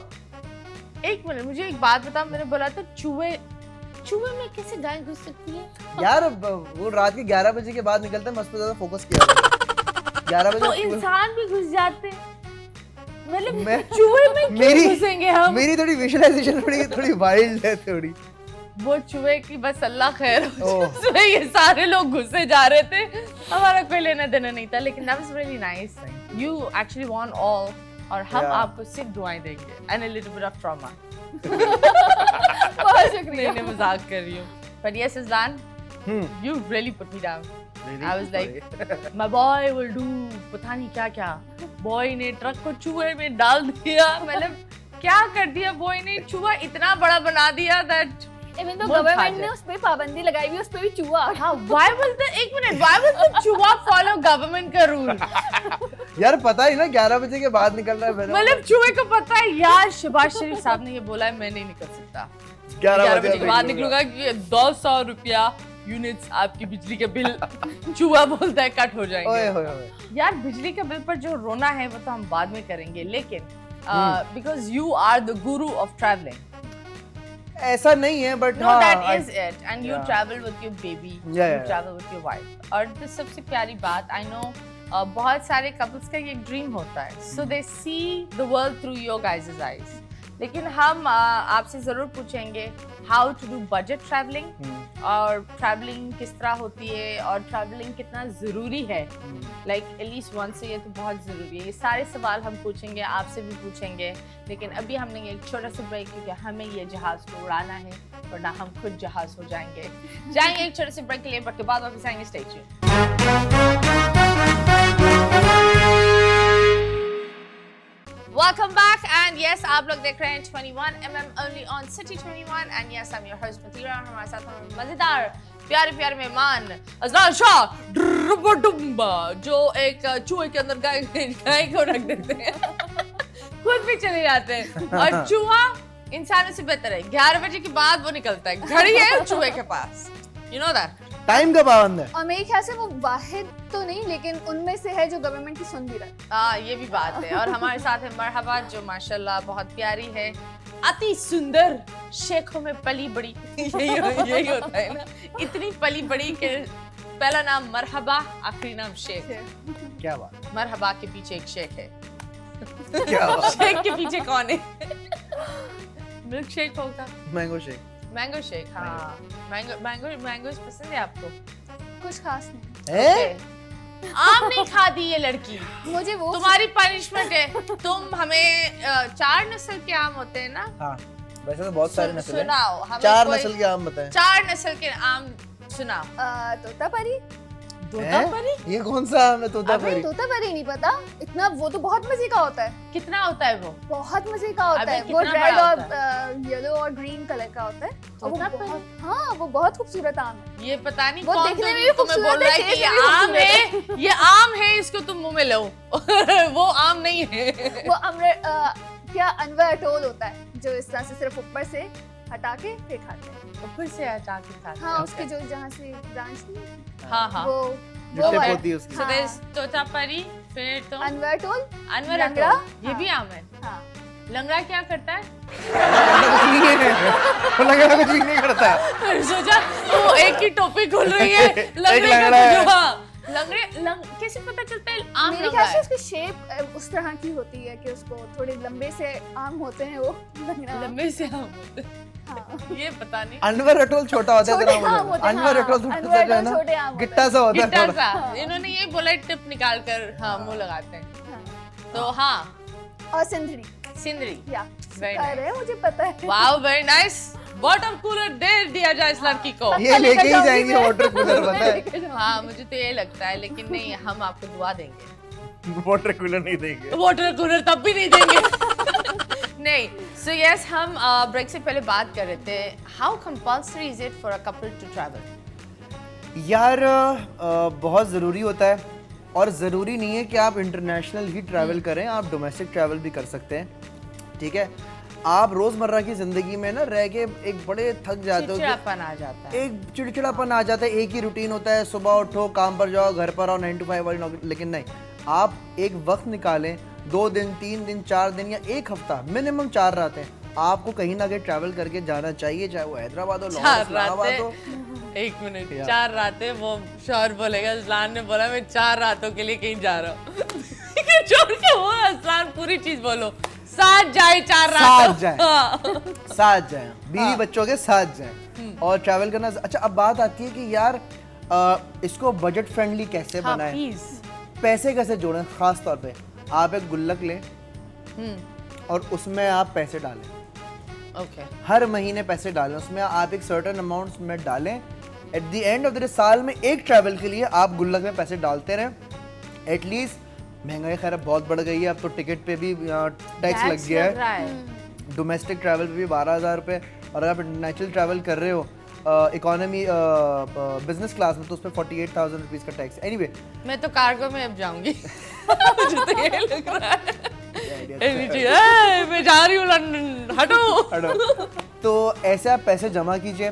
एक मिनट, मुझे एक बात बताओ। मैंने बोला था चूहे में कैसे गाय घुस सकती है? यार वो रात के 11 बजे के बाद निकलता है, मैं उस पर ज्यादा फोकस किया था। 11 बजे तो इंसान भी घुस जाते हैं। मतलब मैं- चूहे में मेरी- क्यों घुसेंगे हम? मेरी थोड़ी विजुअलाइजेशन थोड़ी वाइल्ड है थोड़ी। वो चूहे की बस अल्लाह खैर हो। ओह। उसमें ये सारे लोग घुसे जा रहे थे, हमारा कोई लेना देना नहीं था। लेकिन that was really nice. You actually won all, और हम Yeah. आपको सिर्फ दुआएं देंगे and a little bit of trauma. बहुत शुक्रिया। नहीं, मजाक कर रही हूँ। But yes, Islan, you really put me down. I was like, my boy will do पता नहीं क्या क्या। बॉय ने ट्रक को चूहे में डाल दिया। मतलब क्या कर दिया बॉय ने? चूहा इतना बड़ा बना दिया that इवन तो वो खा गवर्नमेंट ने जाए। उस पे पाबंदी लगाई हुई है, उस पे भी चूहा आ गया। हाँ, why will the, एक मिनट, why will the चूहा follow government का रूल? यार पता ही ना 11 बजे के बाद निकल रहा है मेरा। मतलब चूहे को पता है यार, शहबाज शरीफ साहब ने ये बोला है, मैं नहीं निकल सकता। 11 बजे के बाद निकलूंगा कि 200 रुपया यूनिट्स आपकी बिजली के बिल चूहा बोलता है कट हो ओए जाएंगे। होए होए। यार बिजली के बिल पर जो रोना है वो तो हम बाद में करेंगे, लेकिन because you are the Guru of travelling. ऐसा नहीं है but No, that is it. And you Yeah. travel with your baby. Yeah, You yeah. travel with your wife. और तो सबसे प्यारी बात, I know बहुत सारे couples का ये ड्रीम होता है. So they see the world through your guys' eyes. लेकिन हम आपसे जरूर पूछेंगे how to do budget travelling और ट्रैवलिंग किस तरह होती है और ट्रैवलिंग कितना जरूरी है, लाइक एटलीस्ट वंस ये तो बहुत जरूरी है। ये सारे सवाल हम पूछेंगे, आपसे भी पूछेंगे। लेकिन अभी हमने एक छोटा सा ब्रेक, क्योंकि हमें ये जहाज को उड़ाना है वरना हम खुद जहाज हो जाएंगे। एक छोटे से ब्रेक के लिए, ब्रेक के बाद वापस आएंगे। Stay tuned. Welcome back and yes, आप लोग देख रहे हैं 21mm only on City 21 and yes, I'm your host Matira। हमारे साथ हम मजेदार प्यारे प्यारे मेहमान अजलान शाह डुम्बा, जो एक चूहे के अंदर गाय को रख देते हैं खुद भी चले जाते हैं, और चूहा इंसानों से बेहतर है। 11 बजे के बाद वो निकलता है, घड़ी है चूहे के पास, you know that। टाइम का पाबंद है। और मेरे ख्याल से वो वाहिद तो नहीं, लेकिन उनमें से है जो गवर्नमेंट की सुन भी रहा है। ये भी बात है। और हमारे साथ है मरहबा, जो माशाल्लाह बहुत प्यारी है, अति सुंदर, शेखों में पली बड़ी यही होता है ना, इतनी पली बड़ी के पहला नाम मरहबा, आखिरी नाम शेख। क्या बात। मरहबा के पीछे एक शेख है। क्या बात। शेख के पीछे कौन है? मिल्क शेक होगा, मैंगो शेक। मैंगो शेक, हाँ। मैंगो पसंद है आपको? कुछ खास नहीं। आम नहीं खाती ये लड़की, मुझे वो तुम्हारी पनिशमेंट है। तुम हमें 4 नस्ल के आम होते हैं ना? हाँ, वैसे तो बहुत सारे नस्ल हैं। सुनाओ हमें 4 कोई नस्ल के आम बताएं। 4 नस्ल के आम सुनाओ। तोतापरी। तोतापरी? ये कौन सा आम है तोतापरी? तोतापरी नहीं पता इतना, वो तो बहुत मजे का होता है। कितना होता है वो? बहुत मजे का होता अबे है। वो कितना रेड बड़ा और येलो और ग्रीन कलर का होता है। और वो हाँ, वो बहुत खूबसूरत आम है। ये पता नहीं वो कौन देखने में भी तुम्हें बोल खूबसूरत रहा है, है कि ये टेस्ट में भी आम है, खूबसूरत ये आम है, इसको तुम मुंह में लो। वो आम नहीं है। वो क्या अनवर अटोल होता है, जो इस तरह से सिर्फ ऊपर से हटा के फिर खाते हैं। ऊपर से हटा के खाते हैं। हाँ, उसके जो जहाँ से ब्रांच नहीं, हाँ हाँ, वो जितने है। होती है उसकी। So there's तोतापरी, फिर तो अनवर अटोल, अनवर लंगड़ा, अटोल, ये भी आम है। हाँ। लंगड़ा क्या करता है? वो लंगड़ा कुछ भी नहीं करता। सोचा वो एक ही टॉपिक खोल रही है, लंगड़े का है। हाँ, कैसे पता चलता है आम मेरे लंगड़ा ख्याल से है? उसकी शेप उस तरह की होती है कि उसको थोड़े लंबे से आम होते हैं वो लंगड़ा। लंबे से आम होते हैं। हाँ। ये पता नहीं। अनवर अटोल छोटा होता है, छोटे तेरा आम होते हैं, अनवर हाँ। अटोल थोड़ा अनवर सा जो है अटोल ना, छोटे आम होते हैं। गिट्टा सा होता है गिटार थोड़ा। सा, इन्होंने ये बोला टिप निकाल कर हाँ मुंह लगाते हैं। हाँ। तो हाँ, और सिंधरी सिंदरी। या Very अरे मुझे पता है। Wow, very nice. Water cooler दे दिया जाए इस लड़की को। ये लेके ही जाएंगे वाटर कूलर, पता है। हाँ, मुझे तो ये लगता है, लेकिन नहीं, हम आपको दुआ देंगे। वाटर कूलर नहीं देंगे। वाटर कूलर तब भी नहीं देंगे। नहीं। सो यस, हम ब्रेक से पहले बात कर रहे थे, how compulsory is it for a couple to travel? यार बहुत ज़रूरी होता है, और ज़रूरी नहीं है कि आप इंटरनेशनल ही ट्रैवल करें, आप डोमेस्टिक ट्रैवल भी कर सकते हैं। ठीक है, आप रोज़मर्रा की ज़िंदगी में ना रह के एक बड़े थक जाते हो, चिड़चिड़ापन आ जाता है। एक चिड़चिड़ापन आ जाता है। एक ही रूटीन होता है, सुबह उठो, काम पर जाओ, घर पर आओ, 9 to 5 वाली नौकरी। लेकिन नहीं, आप एक वक्त निकालें, 2 दिन, 3 दिन, 4 दिन या एक हफ्ता, मिनिमम 4 रातें आपको कहीं ना कहीं ट्रैवल करके जाना चाहिए, चाहे वो हैदराबाद हो, लाहौर, इस्लामाबाद हो। 1 मिनट, 4 रातें? वो शौहर बोलेगा, असलान ने बोला मैं 4 रातों के लिए कहीं जा रहा हूँ। छोड़ के वो असलान पूरी चीज बोलो, साथ जाए 4 रातों। साथ जाए, साथ जाए, बीवी बच्चों के साथ जाए और ट्रैवल करना। अच्छा, अब बात आती है कि यार इसको बजट फ्रेंडली कैसे बनाएं, पैसे कैसे जोड़ें। खास तौर पे आप एक गुल्लक लें और उसमें आप पैसे डालें। ओके। हर महीने पैसे डालें उसमें, आप एक सर्टेन अमाउंट में डालें। At the end of the साल में एक ट्रैवल के लिए आप गुल्लक में पैसे डालते रहें। एटलीस्ट महंगाई खैर बहुत बढ़ गई है, अब तो टिकट पे भी टैक्स लग गया है। डोमेस्टिक ट्रैवल पे भी 12,000 रुपये, और अगर आप इंटरनेशनल ट्रैवल कर रहे हो इकोनॉमी बिजनेस क्लास में, तो उस पर 48,000 रुपीज़ का टैक्स। एनीवे, मैं तो कार्गो में अब जाऊंगी। मुझे तो ये लग रहा है। मैं जा रही हूँ लंदन, हटो। तो ऐसे आप पैसे जमा कीजिए,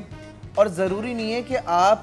और ज़रूरी नहीं है कि आप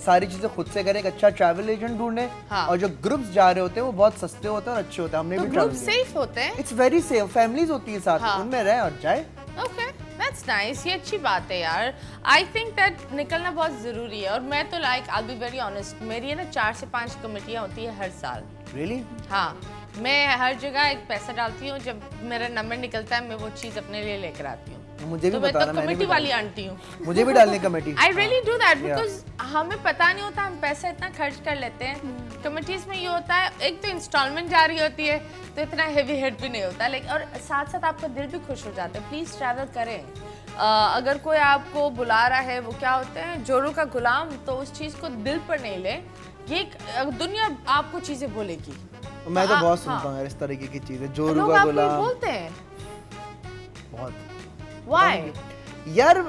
सारी चीज़ें खुद से करें। एक अच्छा ट्रैवल एजेंट ढूंढें। हाँ। और जो ग्रुप्स जा रहे होते हैं वो बहुत सस्ते होते हैं और अच्छे होते हैं। हमने तो भी ग्रुप ट्रैवल किया। सेफ होते हैं। इट्स वेरी सेफ, फैमिलीज होती है साथ, हाँ। उनमें रहें और जाए। Okay, that's nice. ये अच्छी बात है यार। आई थिंक दैट निकलना बहुत ज़रूरी है। और मैं तो like, I be very honest, मेरी है ना 4 से 5 कमेटियाँ होती है हर साल। रियली? हाँ, मैं हर जगह एक पैसा डालती हूँ, जब मेरा नंबर निकलता है मैं वो चीज अपने लिए लेकर आती हूँ। मुझे भी तो मैं बताना, तो मैंने कमेटी भी वाली डालनी। आंटी हूँ। मुझे भी डालनी committee. I really do that because हमें पता नहीं होता, हम पैसा इतना खर्च कर लेते हैं। कमिटीज में ये होता है, एक तो इंस्टॉलमेंट जारी होती है तो इतना हेवी हेड भी नहीं होता, लेकिन और साथ साथ आपका दिल भी खुश हो जाता है। प्लीज ट्रैवल करें। अगर कोई आपको बुला रहा है, वो क्या होते हैं जोरू का गुलाम, तो उस चीज को दिल पर नहीं ले। ये दुनिया आपको चीजें बोलेगी। मैं तो बहुत सुनता हूँ यार इस तरीके की चीजें, जोरू लोग का आपको गुलाम बोलते हैं बहुत। व्हाई? यार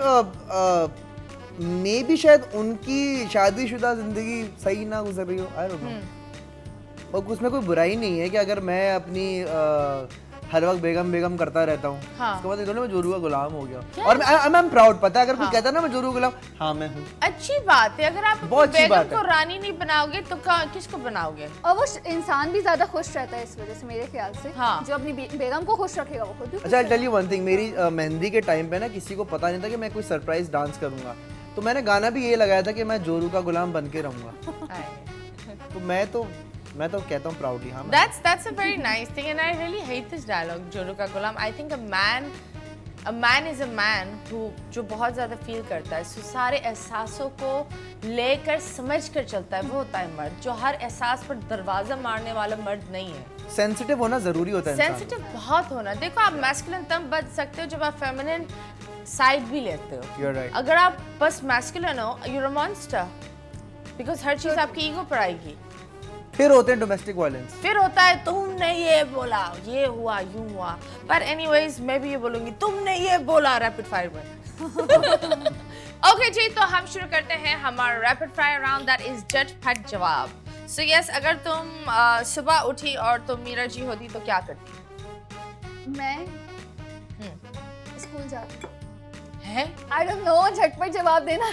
मे बी शायद उनकी शादीशुदा जिंदगी सही ना गुजर रही हो, आई डोंट नो। और उसमें कोई बुराई नहीं है कि अगर मैं अपनी हर वक्त बेगम करता रहता हूँ, उसके बाद मैं जोरू का गुलाम हो गया। और मैं प्राउड, पता है अगर कोई कहता है ना मैं जोरू का गुलाम, हाँ मैं हूँ। अच्छी बात है। अगर आप बहुत अच्छी बेगम बात को है। रानी नहीं बनाओगे तो किसको बनाओगे? और वो इंसान भी ज्यादा खुश रहता है इस वजह से, मेरे ख्याल से। हाँ। जो अपनी बेगम को खुश रखेगा वो खुद भी खुश अच्छा, I'll tell you one thing, मेरी मेहंदी के टाइम पे ना किसी को पता नहीं था कि मैं कोई सरप्राइज डांस करूंगा, तो मैंने गाना भी ये लगाया था कि मैं जोरू का गुलाम बन के रहूंगा। तो मैं तो कहता हूँ प्राउडली, हाँ। That's a very nice thing and I really hate this dialogue, जोरू का गुलाम। I think a man is a man who जो बहुत ज़्यादा फील करता है, सारे एहसासों को लेकर समझ कर चलता है, वो होता है मर्द। जो हर एहसास पर दरवाजा मारने वाला मर्द नहीं है। सेंसिटिव होना जरूरी होता है। सेंसिटिव बहुत होना। देखो, आप मैस्कुलिन तब बच सकते हो जब आप फेमिनिन साइड भी लेते हो। You're right. अगर आप बस मैस्कुलिन हो, you're a monster, because हर चीज़ आपकी ईगो पर आएगी। फिर होते हैं डोमेस्टिक वायलेंस। फिर होता है तुमने ये बोला, ये हुआ, यूं हुआ। पर एनीवेज मैं भी ये बोलूंगी, तुमने ये बोला रैपिड फायर में। ओके जी, तो हम शुरू करते हैं हमारा rapid fire round, that is झटपट जवाब। सो यस, अगर तुम सुबह उठी और तुम मीरा जी होती तो क्या करती? मैं स्कूल जाती। है? आई डोंट नो, झटपट जवाब देना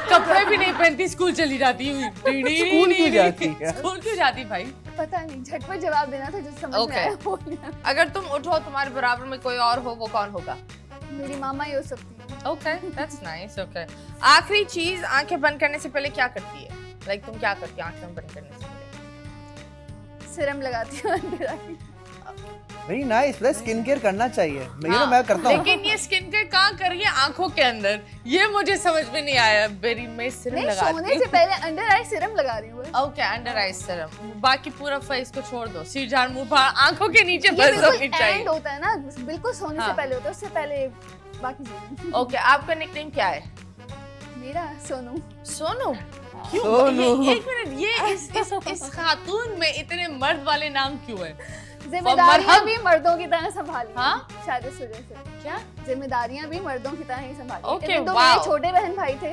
कपड़े भी नहीं पहनती, स्कूल चली जाती। स्कूल क्यों जाती है? स्कूल क्यों जाती भाई? पता नहीं, झटपट जवाब देना था जो समझ में आया वो लिया। अगर तुम उठो, तुम्हारे बराबर में कोई और हो, वो कौन होगा? मेरी मामा ही हो सकती है। Okay, that's nice. ओके, आखिरी चीज, आंखें बंद करने से पहले क्या करती है? लाइक तुम क्या करती है आंखें बंद करने से पहले? सिरम लगाती हूँ अंधेरा की। Very nice, plus skin care करना चाहिए। मैं करता हूँ। लेकिन ये स्किन केयर कहाँ करिए? आंखों के अंदर। ये मुझे समझ में नहीं आया। बेरी में सिरम नहीं, लगाती सोने से पहले अंडर आई सिरम लगा रही हूँ। ओके, अंडर आई सिरम। बाकी पूरा फेस को छोड़ दो, सिर झाड़ मुंह फाड़, आंखों के नीचे ये बस बिल्कुल होनी चाहिए। एंड होता है ना, बिल्कुल सोने हाँ। से पहले होता है, उससे पहले बाकी चीजें। ओके, आपका निकनेम क्या है? मेरा सोनू। सोनू? क्यों? सोनू। एक मिनट, ये इस खातून में इतने मर्द वाले नाम क्यों है? जिम्मेदारियां भी मर्दों की तरह संभाली। हाँ? शायद इस वजह से। क्या? जिम्मेदारियां भी मर्दों की तरह ही संभाली। Okay, Even though wow. मेरे छोटे बहन भाई थे,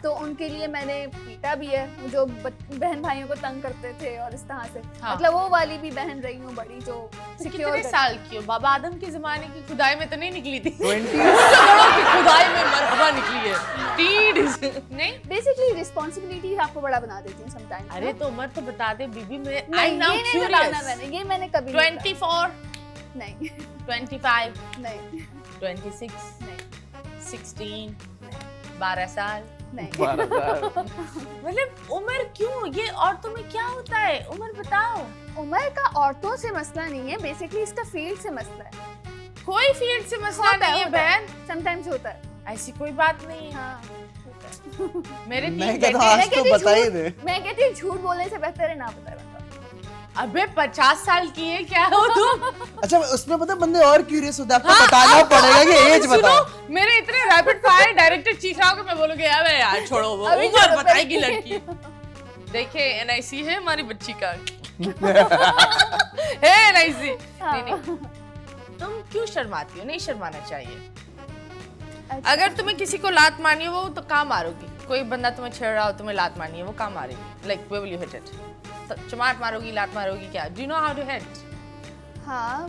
तो उनके लिए मैंने पीटा भी है, जो बहन भाइयों को तंग करते थे और इस तरह से। हाँ। मतलब वो वाली भी बहन रही हूँ बड़ी, जो सिक्योर कितने साल की हो? बाबा आदम के जमाने की खुदाई में तो नहीं निकली थी? 20 बड़ों की खुदाई में मरहबा निकली है। टीड नहीं? बेसिकली रिस्पांसिबिलिटी आपको बड़ा बना देती है समटाइम्स। अरे तो उम्र तो बता दे बीबी, मैं नहीं, आई नाउ ये नहीं बताना क्यूरियस। ये मैंने कभी नहीं 24, बताया। नहीं 25, नहीं 26, नहीं 16, 12 साल। नहीं। मतलब उम्र क्यों? ये औरतों में क्या होता है? उम्र बताओ। उम्र का औरतों से मसला नहीं है, बेसिकली इसका फील्ड से मसला है। कोई फील्ड से मसला नहीं है बहन, समटाइम्स होता है। ऐसी कोई बात नहीं है। हाँ, होता है। मेरे मैं 3 कहता बेटे हूँ आज हैं। तो बता ही दे। मैं कहती हूँ झूठ बोलने से बेहतर है ना बताए बता। अबे 50 साल की है क्या हो तुम? अच्छा, उसमें पता है बंदे और क्यूरियस होते हैं, आपको बताना पड़ेगा कि एज सुनो, बताओ। मेरे इतने रैपिड फायर डायरेक्टर चीख रहा हूँ कि मैं बोलूंगी अबे यार छोड़ो, वो अभी उम्र छोड़ो, बताएगी पहले। लड़की। देखिए एनआईसी है हमारी बच्ची का। है एनआईसी। नहीं नहीं, तुम क्यों शर्माती हो? नहीं शर्माना चाहिए। अच्छा। अगर तुम्हें किसी को लात मारनी हो, वो तो कहाँ मारोगी? कोई बंदा तुम्हें छेड़ रहा हो, तुम्हें लात मारनी है, वो कहाँ मारेगी? Like where will you hit it? चमाट मारोगी, लात मारोगी, क्या? Do you know how to hit? हाँ,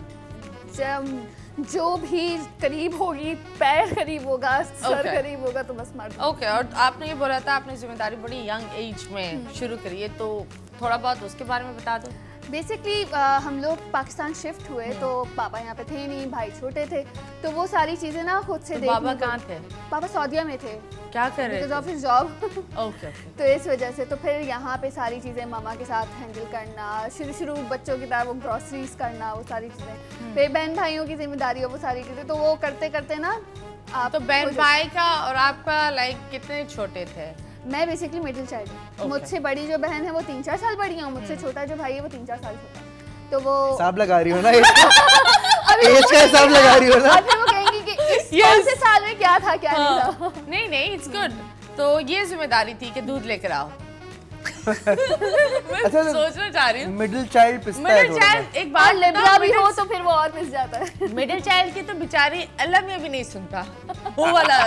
जब जो भी करीब होगी, पैर करीब होगा, सर Okay. करीब होगा तो बस मार दूँ। ओके, और आपने ये बोला था आपने जिम्मेदारी बड़ी यंग एज में शुरू करी है, तो थोड़ा बहुत उसके बारे में बता दो। बेसिकली हम लोग पाकिस्तान शिफ्ट हुए तो पापा यहाँ पे थे नहीं, भाई छोटे थे, तो वो सारी चीजें ना खुद से तो देखनी बाबा पड़ी। कहाँ थे? पापा सऊदीया में थे क्या कर रहे बिकॉज थे? Of his job. Okay okay. तो इस वजह से तो फिर यहाँ पे सारी चीज़ें मामा के साथ हैंडल करना, शुरू बच्चों की तरह वो ग्रॉसरीज करना, वो सारी चीज़ें, फिर बहन भाइयों की जिम्मेदारी हो, वो सारी चीज़ें, तो वो करते करते ना आप तो बहन भाई का और आपका लाइक कितने छोटे थे? मैं बेसिकली मिडिल चाइल्ड हूँ। Okay. मुझसे बड़ी जो बहन है वो 3-4 साल बड़ी है, और मुझसे छोटा जो भाई है वो 3-4 साल छोटा है। तो वो हिसाब लगा रही हो ना, एज का हिसाब लगा रही हो ना। अभी वो कहेंगी कि इस कौन से साल में क्या था क्या नहीं था। नहीं नहीं, इट्स गुड। तो ये जिम्मेदारी थी कि दूध लेकर आओ। मैं अच्छा, सोचना चाह रही हूँ। मिडिल चाइल्ड पिसता है मिडिल थोड़ा सा। चाइल्ड एक और बार लिब्रा भी हो तो फिर वो और पिस जाता है। मिडिल चाइल्ड की तो बेचारी अल्लाह में भी नहीं सुनता वो वाला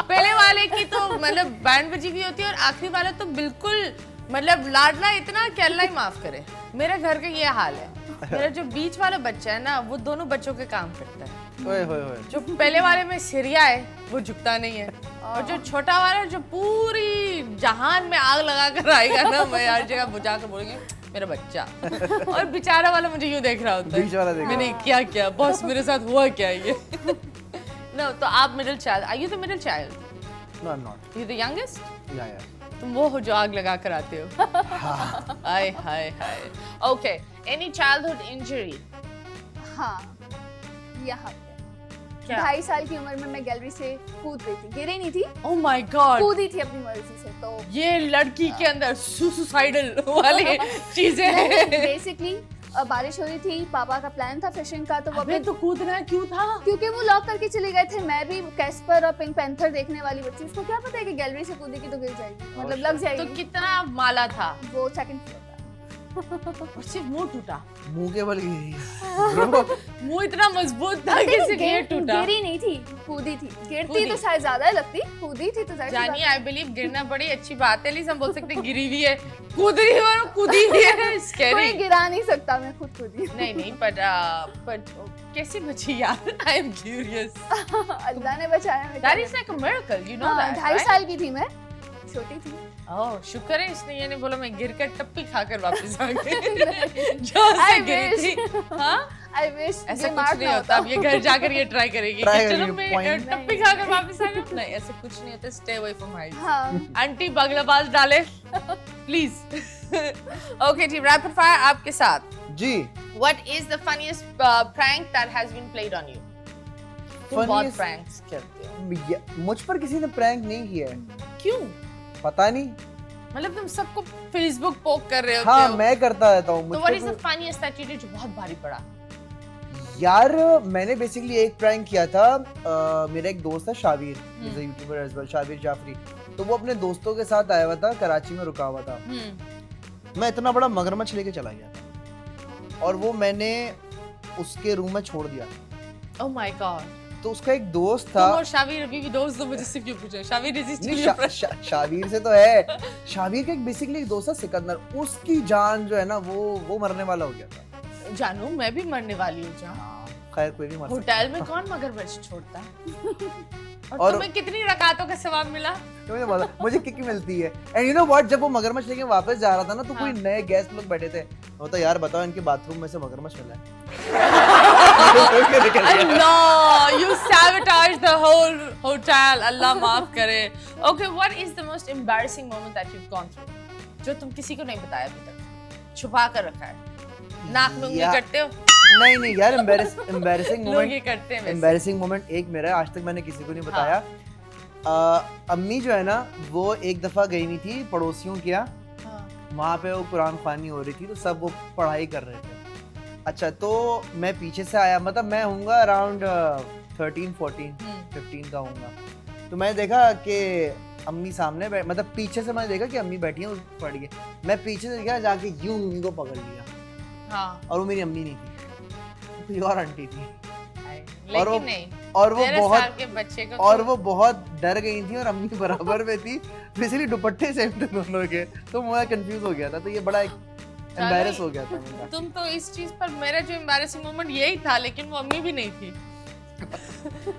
पहले वाले की तो मतलब बैंड बजी हुई होती है, और आखिरी वाला तो बिल्कुल मतलब लाडला इतना कि अल्लाह ही माफ करे। मेरे घर का ये हाल है। मेरा जो बीच वाला बच्चा है ना, वो दोनों बच्चों के काम करता है। ओए होए होए। जो पहले वाले में सिरिया है वो झुकता नहीं है, और जो छोटा वाला जो पूरी जहान में आग लगा कर आएगा ना, मैं हर जगह बुझा कर बोलेंगे मेरा बच्चा। और बेचारा वाला मुझे यूं देख रहा होता बीच वाला है, देख मैंने क्या किया बॉस, मेरे साथ हुआ क्या ये। नो, तो आप middle child, are you the middle child? No, I am not. You the youngest? या तुम वो हो जो आग लगा कर आते हो। हाय हाय हाय। Okay, any childhood injury? हाँ, यहाँ पे क्या? 2.5 साल की उम्र में मैं गैलरी से कूद गई थी, गिरी नहीं थी, ओह माय गॉड, कूदी थी अपनी मर्जी से। तो ये लड़की के अंदर सुसाइडल वाली चीजें हैं। बेसिकली बारिश हो रही थी, पापा का प्लान था फिशिंग का, तो वो अबे तो कूदना क्यों था? क्योंकि वो लॉक करके चले गए थे। मैं भी कैस्पर और पिंक पैंथर देखने वाली बच्ची, उसको क्या पता है कि गैलरी से कूदेगी तो गिर जाएगी, मतलब लग तो जाएगी। कितना माला था? वो सेकंड फ्लोर था। और सिर्फ मुंह टूटा? मुंह के बल गिरी। मुंह इतना मजबूत था कि सिर्फ ये टूटा? गिरी नहीं थी, कूदी थी। गिरती कूदी। तो शायद ज्यादा लगती, कूदी थी तो शायद जानिए, आई बिलीव गिरना बड़ी अच्छी बात है, लेकिन हम बोल सकते हैं गिरी भी है, कूद रही है और कूदी भी है। कोई स्कैरी। गिरा नहीं सकता, मैं खुद कूदी। नहीं नहीं, बट कैसी बची यार? I am curious. अल्लाह ने बचाया मुझे। That is like a miracle, you know हाँ, दैट। 2.5 साल की थी मैं, छोटी थी। ओह, शुक्र है इसने ये नहीं बोला मैं गिरकर टप्पी खाकर वापस आ गई। जो से I गिरी wish. थी। हाँ, आई विश ऐसा कुछ नहीं होता। अब ये घर जाकर ये ट्राई करेगी Try कि चलो करेगी, मैं point. टप्पी खाकर वापस आ गई। नहीं, ऐसा कुछ नहीं होता। Stay away from heights. हाँ, आंटी बगलाबाज डाले please. Okay ji, rapid fire आपके साथ। जी। What is the funniest prank that has been played on you? तुम बहुत Funniest- प्रैंक्स करते हो। मुझ पर किसी ने प्रैंक नहीं किया है, क्यों? पता नहीं। मतलब तुम सबको फेसबुक पोक कर रहे होते हाँ, हो। मैं करता रहता हूँ। तो मुझ what पे is the funniest that you did जो बहुत भारी पड़ा? यार मैंने बेसिकली एक प्रैंक किया था। मेरा एक दोस्त है Shavir, is a YouTuber as well, Shavir Jafri. तो वो अपने दोस्तों के साथ आया हुआ था, कराची में रुका हुआ था। मैं इतना बड़ा मगरमच्छ लेके चला गया था, और वो मैंने उसके रूम में छोड़ दिया। Oh my God. तो उसका एक दोस्त तुम था। और शावीर अभी भी दोस्त हो, मुझे सिर्फ क्यों पूछे? शावीर is नहीं, still शावीर से तो है। शावीर का एक बेसिकली एक दोस्त था सिकंदर, उसकी जान जो है ना वो मरने वाला हो गया था। जानू, मैं भी मरने वाली हूँ। जहाँ खैर कोई नहीं मर सकता। होटल में कौन मगरमच्छ छोड़ता है? और और- तुम्हें कितनी रकातों का सवाब मिला? तो मुझे किक मिलती है। एंड यू नो व्हाट, जब वो मगरमच्छ लेके वापस जा रहा था ना, तो कोई नए गेस्ट लोग बैठे थे। वो तो यार बताओ, इनके बाथरूम में से मगरमच्छ मिला है। Allah, you sabotaged the whole hotel. Allah माफ करे. Okay, what is the most embarrassing moment that you've gone through? जो तुम किसी को नहीं बताया अभी तक, छुपा कर रखा है। नाक में उंगली करते हो? नहीं यार, एम्बैरेसिंग लोग ये मोमेंट, करते हैं वैसे। एम्बैरेसिंग मोमेंट एक मेरा है, आज तक मैंने किसी को नहीं बताया। अम्मी जो है ना, वो एक दफा गई हुई थी पड़ोसियों के यहाँ। हाँ। वहाँ पे वो कुरान ख्वानी हो रही थी, तो सब वो पढ़ाई कर रहे थे। अच्छा, तो मैं पीछे से आया, मतलब मैं हूँगा अराउंड 13, 14, 15 का हूँगा। तो मैंने देखा कि अम्मी सामने मतलब पीछे से मैंने देखा कि अम्मी बैठी हैं, पढ़ के। मैं पीछे से देखा, जाके यूं अम्मी को पकड़ लिया। हाँ। और वो मेरी अम्मी नहीं थी, कोई और आंटी थी। लेकिन वो- नहीं, और वो 13 बहुत साल के बच्चे को और वो बहुत डर गई थी, और अम्मी बराबर में थी। बेसिकली दुपट्टे सेम थे दोनों के, तो मैं कंफ्यूज हो गया था। तो ये बड़ा एक एम्बैरेस हो गया था मेरा। तुम तो इस चीज पर, मेरा जो एम्बैरेसिंग मोमेंट यही था, लेकिन वो अम्मी भी नहीं थी।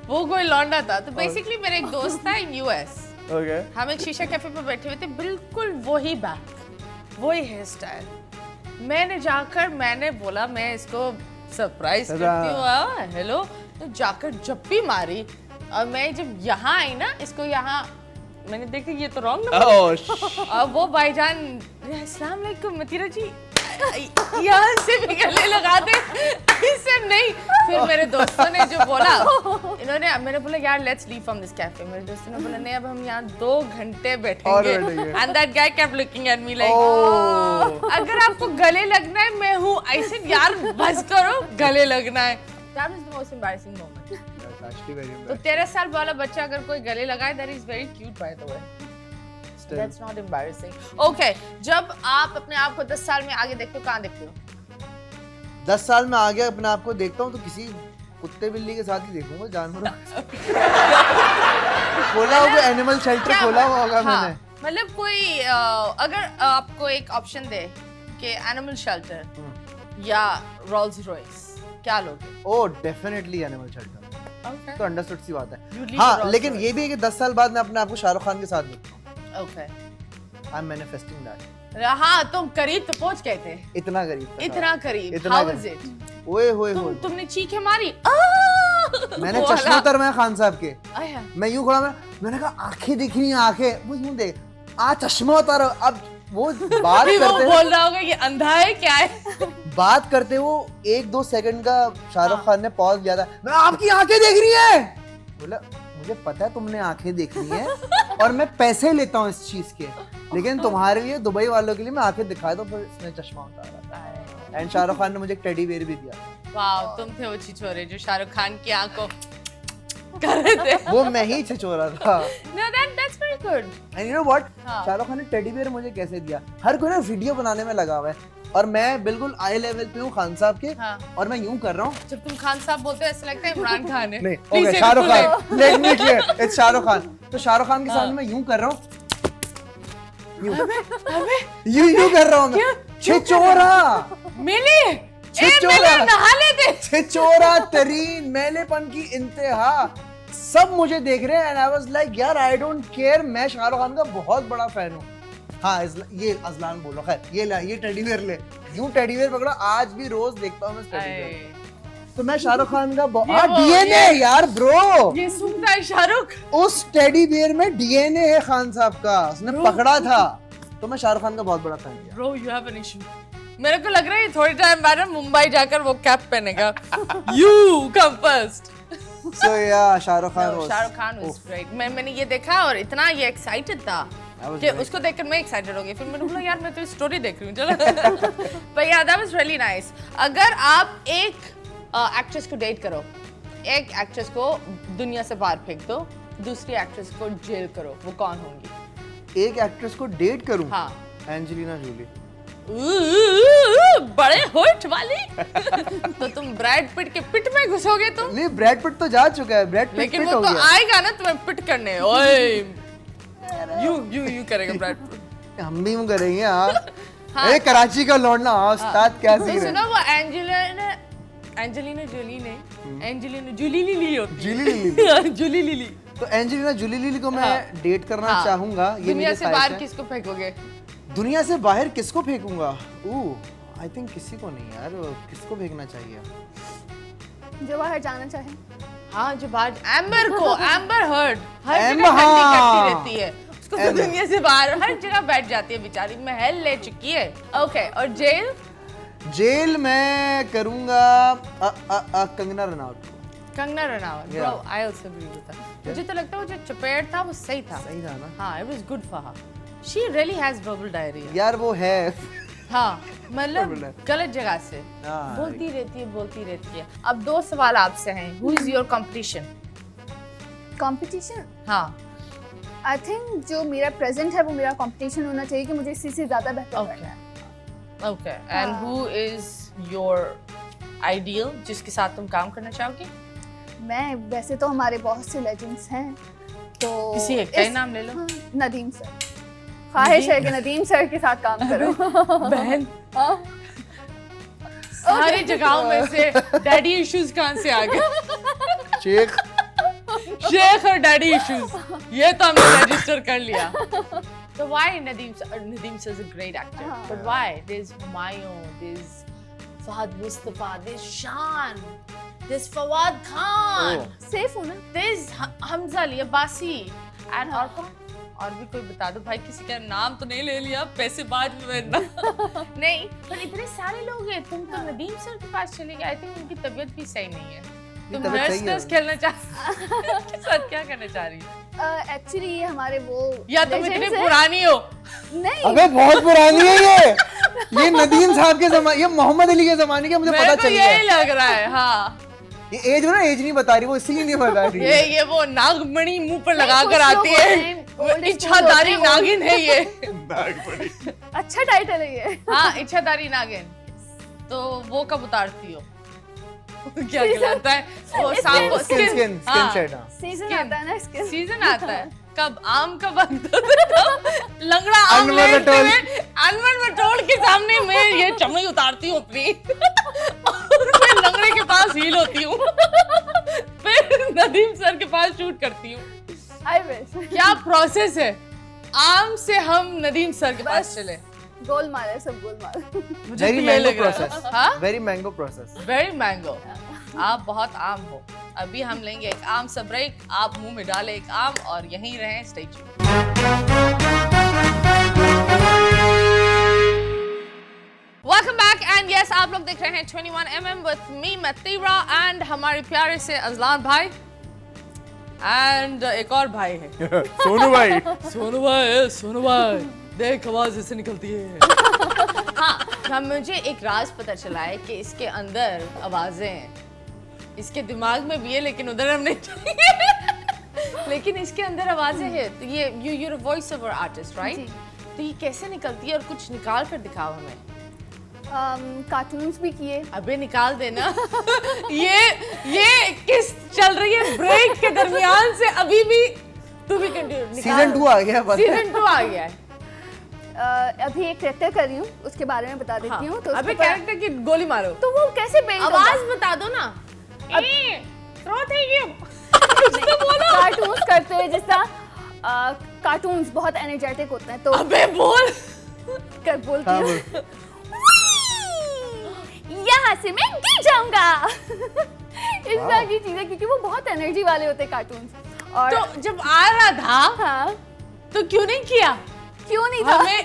वो कोई लौंडा था। तो बेसिकली मेरा एक दोस्त था इन यूएस। ओके। हम एक शीशा कैफे पर बैठे हुए थे, बिल्कुल वही बैग, वही हेयर स्टाइल, मैंने बोला मैं इसको सरप्राइज करती हूँ, हेलो। तो जाकर जप्पी मारी और मैं जब यहाँ आई ना, इसको यहाँ मैंने देखा ये तो रॉन्ग नंबर। और वो भाईजान अस्सलाम वालेकुम मतीरा जी यहाँ से भी गले लगा दे, इससे नहीं। फिर मेरे दोस्तों ने जो बोला, इन्होंने मैंने बोला यार let's leave from this cafe. मेरे दोस्तों ने बोला नहीं अब हम यहाँ 2 घंटे बैठेंगे। And that guy kept looking at me like अगर आपको गले लगना है मैं हूँ। आई सेड यार बस करो, गले लगना है। That was the most embarrassing moment. तो 13 साल वाला बच्चा अगर कोई गले लगाए, that is very cute by the way. That's not embarrassing. Okay, जब आप अपने आप को 10 साल में आगे देखते हो, कहाँ देखते हो? 10 साल में आगे अपने आप को देखता हूँ तो किसी कुत्ते बिल्ली के साथ ही देखूंगा, जानवरों खोला होगा एनिमल शेल्टर खोला हुआ होगा मैंने। मतलब कोई अगर आपको एक ऑप्शन दे कि एनिमल शेल्टर या रोल्स रॉयस, क्या लोगे? Oh definitely animal shelter. Okay. तो अंडरस्टूड सी बात है। हाँ लेकिन ये भी है कि 10 साल बाद मैं अपने आप को शाहरुख खान के साथ देखता हूँ। Okay. I am manifesting that. हाँ तुम करीब तो पहुंच गए थे। इतना करीब। इतना करीब। इतना How करीब। is it? ओए होए होए। तुमने चीखें मारी। मैंने चश्मा उतारवाया खान साहब के। आया। मैं यूं खड़ा मैंने कहा आंखें दिख रही हैं, आंखें वो यूं देख चश्मा उतारो। अब वो बात करते वो बोल रहा होगा ये अंधा है क्या है। बात करते वो 1-2 सेकंड का शाहरुख खान ने पॉज दिया था। मैं आपकी आंखें देख रही है, बोला मुझे पता है तुमने आंखें देखनी है और मैं पैसे लेता हूँ इस चीज के, लेकिन तुम्हारे लिए दुबई वालों के लिए मैं आंखें दिखा दूं। फिर इसने चश्मा उतारा था एंड शाहरुख खान ने मुझे एक टेडी बेयर भी दिया। वाओ तुम थे वो छिछोरे जो शाहरुख खान की आंखों कर रहे थे। वो मैं ही छिछोरा था। No, that's very good. And you know what? हाँ. शाहरुख खान ने टेडी बेयर मुझे कैसे दिया? हर कोई ना वीडियो बनाने में लगा हुआ है और मैं बिल्कुल आई लेवल पे हूँ खान साहब के। हाँ. और मैं यूं कर रहा हूँ। जब तुम खान साहब बोलते हो ऐसा लगता है इमरान खान है। नहीं, okay Shahrukh Khan. Let me clear, it's Shahrukh Khan. तो शाहरुख खान के सामने मैं यूं कर रहा हूँ। यूं कर रहा हूँ मैं। छिछोरा। मिली। छिछोरा। नहा लेते। छिछोरा तरीन मेलेपन की इंतहा। सब मुझे देख रहे हैं एंड आई वाज लाइक यार आई डोंट केयर, मैं शाहरुख खान का बहुत बड़ा फैन हूँ। हाँ ये अजलान बोलो खैर ये टेडी बेयर ले, यूं टेडी बेयर पकड़ा, आज भी रोज देखता हूँ मैं टेडी बेयर। तो मैं शाहरुख खान का डीएनए यार ब्रो, ये सुनता है शाहरुख। उस टेडी बेयर में डीएनए है खान साहब का, उसने पकड़ा था। तो मैं शाहरुख खान का बहुत बड़ा फैन हूँ। Bro you have an issue. मेरे को लग रहा है थोड़ी टाइम बाद मुंबई जाकर वो कैप पहनेगा। You come first. So yeah, Shahrukh Khan was great. मैंने ये देखा और इतना ये एक्साइटेड था कि उसको देखकर मैं एक्साइटेड हो गई। फिर मैंने बोला यार मैं तो स्टोरी देख रही हूँ चलो। But yeah, that was really nice. अगर आप एक एक्ट्रेस को डेट करो, एक एक्ट्रेस को दुनिया से बाहर फेंक दो, दूसरी एक्ट्रेस को जेल करो, वो कौन होंगी? एक एक्ट्रेस को डेट करूँ? हाँ। Angelina Jolie. बड़े होठ वाली। तो तुम ब्रैड पिट के पिट में घुसोगे तुम? नहीं ब्रैड पिट तो जा चुका है, ब्रैड पिट लेकिन वो तो आएगा ना तुम्हें पिट करने। ओए यू करेगा ब्रैड पिट। हम भी यूं करेंगे। हाँ ए कराची का लौंडा उस्ताद क्या सीन है। सुनो वो एंजेलिना जूली ली। तो एंजेलिना जूली को मैं डेट करना चाहूंगा। ये दुनिया से बाहर किसको फेंकोगे? दुनिया से बाहर किसको फेंकूंगा? आई थिंक किसी को नहीं यार, किसको फेंकना चाहिए? जो बाहर जाना चाहे। हाँ जो बाहर, एम्बर हर्ड हर जगह हंटिंग करती रहती है, उसको तो दुनिया से बाहर हर जगह बैठ जाती है बेचारी, महल ले चुकी है। ओके और जेल मैं करूंगा Kangana Ranaut. Kangana Ranaut bro, I also agree with that. मुझे तो लगता है वो जो चपेट था वो सही था ना। हाँ, it was good for her. She really has verbal diarrhoea यार। वो है हाँ मतलब गलत जगह से बोलती रहती है। अब 2 सवाल आपसे हैं। Who is your competition? Competition? हाँ आई थिंक जो मेरा प्रेजेंट है वो मेरा कंपटीशन होना चाहिए कि मुझे इसी से ज्यादा बेहतर करना है। Okay and who is your ideal जिसके साथ तुम काम करना चाहोगी? मैं वैसे तो हमारे बहुत से लेजेंड्स हैं, तो किसी एक का नाम ले लो। नदीम सर, ख्वाहिश है कि नदीम सर के साथ काम करो। बहन सारी जगहों में से डैडी इश्यूज कहाँ से आ गए? शेख और डैडी इश्यूज, ये तो हमने रजिस्टर कर लिया। So why Nadeem sir is a great actor, but why there's Mayo, there's Fahad Mustafa, there's Shan, there's Fawad Khan, safe हूँ ना? there's Hamza Ali Abbasi, and और कौन? और भी कोई बता दो भाई, किसी का नाम तो नहीं ले लिया, पैसे बाद में नहीं, पर इतने सारे लोग हैं। तुम तो नदीम सर के पास चले गए। आई थिंक उनकी तबीयत भी सही नहीं है। तुम नर्स खेलना चाह साथ क्या करना चाह रही हो? एक्चुअली ये हमारे वो या तुम इतनी पुरानी हो? नहीं, अबे बहुत पुरानी है ये नदीम साहब के जमाने, ये मोहम्मद अली के जमाने के, मुझे पता चल गया। यही लग रहा है। हाँ, ये एज ना, एज नहीं बता रही वो, इसीलिए नहीं बता रही है। ये वो नागमणि मुंह पर लगा कर आती है, इच्छाधारी नागिन है ये। अच्छा टाइटल है ये। हाँ, इच्छाधारी नागिन। तो वो कब उतारती हो? क्या कहलाता है वो? सांप को स्किन शेड। सीजन आता है ना, सीजन आता है कब? आम का वक्त लंगड़ा आम लेते हुए अनमन मटोल के सामने मैं ये चमड़ी उतारती हूँ अपनी और मैं लंगड़े के पास हील होती हूँ, फिर नदीम सर के पास शूट करती हूँ। I wish. क्या प्रोसेस है? आम से हम नदीम सर के पास चले। गोलमाल है, सब गोलमाल। Very mango process. हाँ, very mango process. Very mango. आप बहुत आम हो। अभी हम लेंगे एक आम सा ब्रेक, आप मुंह में डालें एक आम और यहीं रहें। Stay tuned. Welcome back and yes, आप लोग देख रहे हैं 21mm with me Matira and हमारे प्यारे से अजलान भाई एंड एक और भाई है सोनू भाई। सोनू भाई देख आवाज ऐसे निकलती है। हाँ, मुझे एक राज पता चला है कि इसके अंदर आवाजें हैं। इसके दिमाग में भी है लेकिन उधर हम नहीं चाहिए लेकिन इसके अंदर आवाजें हैं। तो ये you're a voice over artist, right? तो ये कैसे निकलती है और कुछ निकाल कर दिखाओ हमें। कार्टून्स भी किए। अबे निकाल देना। ये किस चल रही है ब्रेक के दरमियान से अभी भी तू भी कंटिन्यू। सीजन 2 आ गया। सीजन 2 आ गया है। अभी एक कैरेक्टर कर रही हूँ, उसके बारे में बता देती हूँ। तो अबे कैरेक्टर की गोली मारो। तो वो कैसे पेंट होगा? आवाज बता दो ना। तो बोलो। कार्टून्स करते हैं, जिस तरह कार्टून्स बहुत एनर्जेटिक होते हैं, तो अबे बोल कर बोलती हूँ यहाँ से मैं गिर जाऊंगा। इस तरह की चीजें, क्योंकि वो बहुत एनर्जी वाले होते हैं कार्टून्स। और तो जब आ रहा था हाँ, तो क्यों नहीं किया? क्यों नहीं था? हमें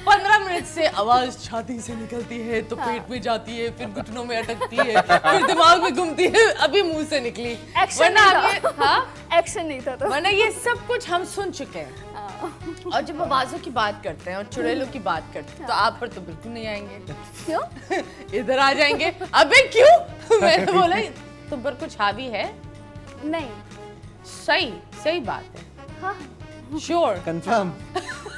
15 मिनट से आवाज छाती से निकलती है तो पेट में जाती है, फिर घुटनों में अटकती है, फिर दिमाग में घूमती है, अभी मुंह से निकली। एक्शन नहीं था। हाँ, एक्शन नहीं था। तो वरना ये सब कुछ हम सुन चुके हैं। और जब आवाजों की बात करते हैं और चुड़ैलों की बात करते हैं तो आप पर तो बिल्कुल नहीं आएंगे। क्यों? इधर आ जाएंगे। अबे क्यों? मैंने बोला तुम पर कुछ हावी है। नहीं, सही बात है। हाँ, श्योर कंफर्म।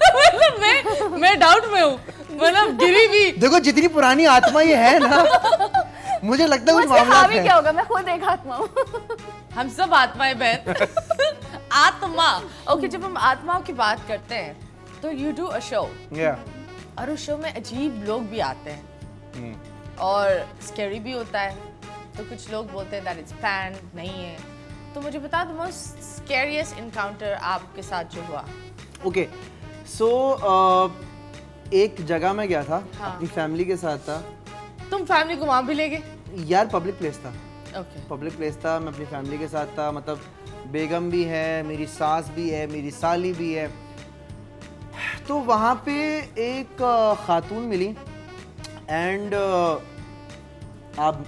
मतलब मैं डाउट में हूँ, मतलब गिरी भी। देखो जितनी पुरानी आत्मा ये है ना, मुझे लगता है कुछ मामला है। क्या होगा? मैं खुद एक आत्मा हूँ। हम सब आत्माएं बहन। आत्मा। ओके, जब हम आत्माओं की बात करते हैं तो यू डू अ शो, और उस शो में अजीब लोग भी आते हैं और स्कैरी भी होता है। तो कुछ लोग बोलते हैं दैट इट्स प्लान्ड, नहीं है। तो मुझे बता दो मोस्ट स्कैरियस्ट इनकाउंटर आपके साथ जो हुआ। ओके, सो एक जगह में गया था, अपनी फैमिली के साथ था। तुम फैमिली को वहां भी ले गए? यार पब्लिक प्लेस था। ओके, पब्लिक प्लेस था, मैं अपनी फैमिली के साथ था। मतलब बेगम भी है, मेरी सास भी है, मेरी साली भी है। तो वहाँ पे एक खातून मिली एंड आप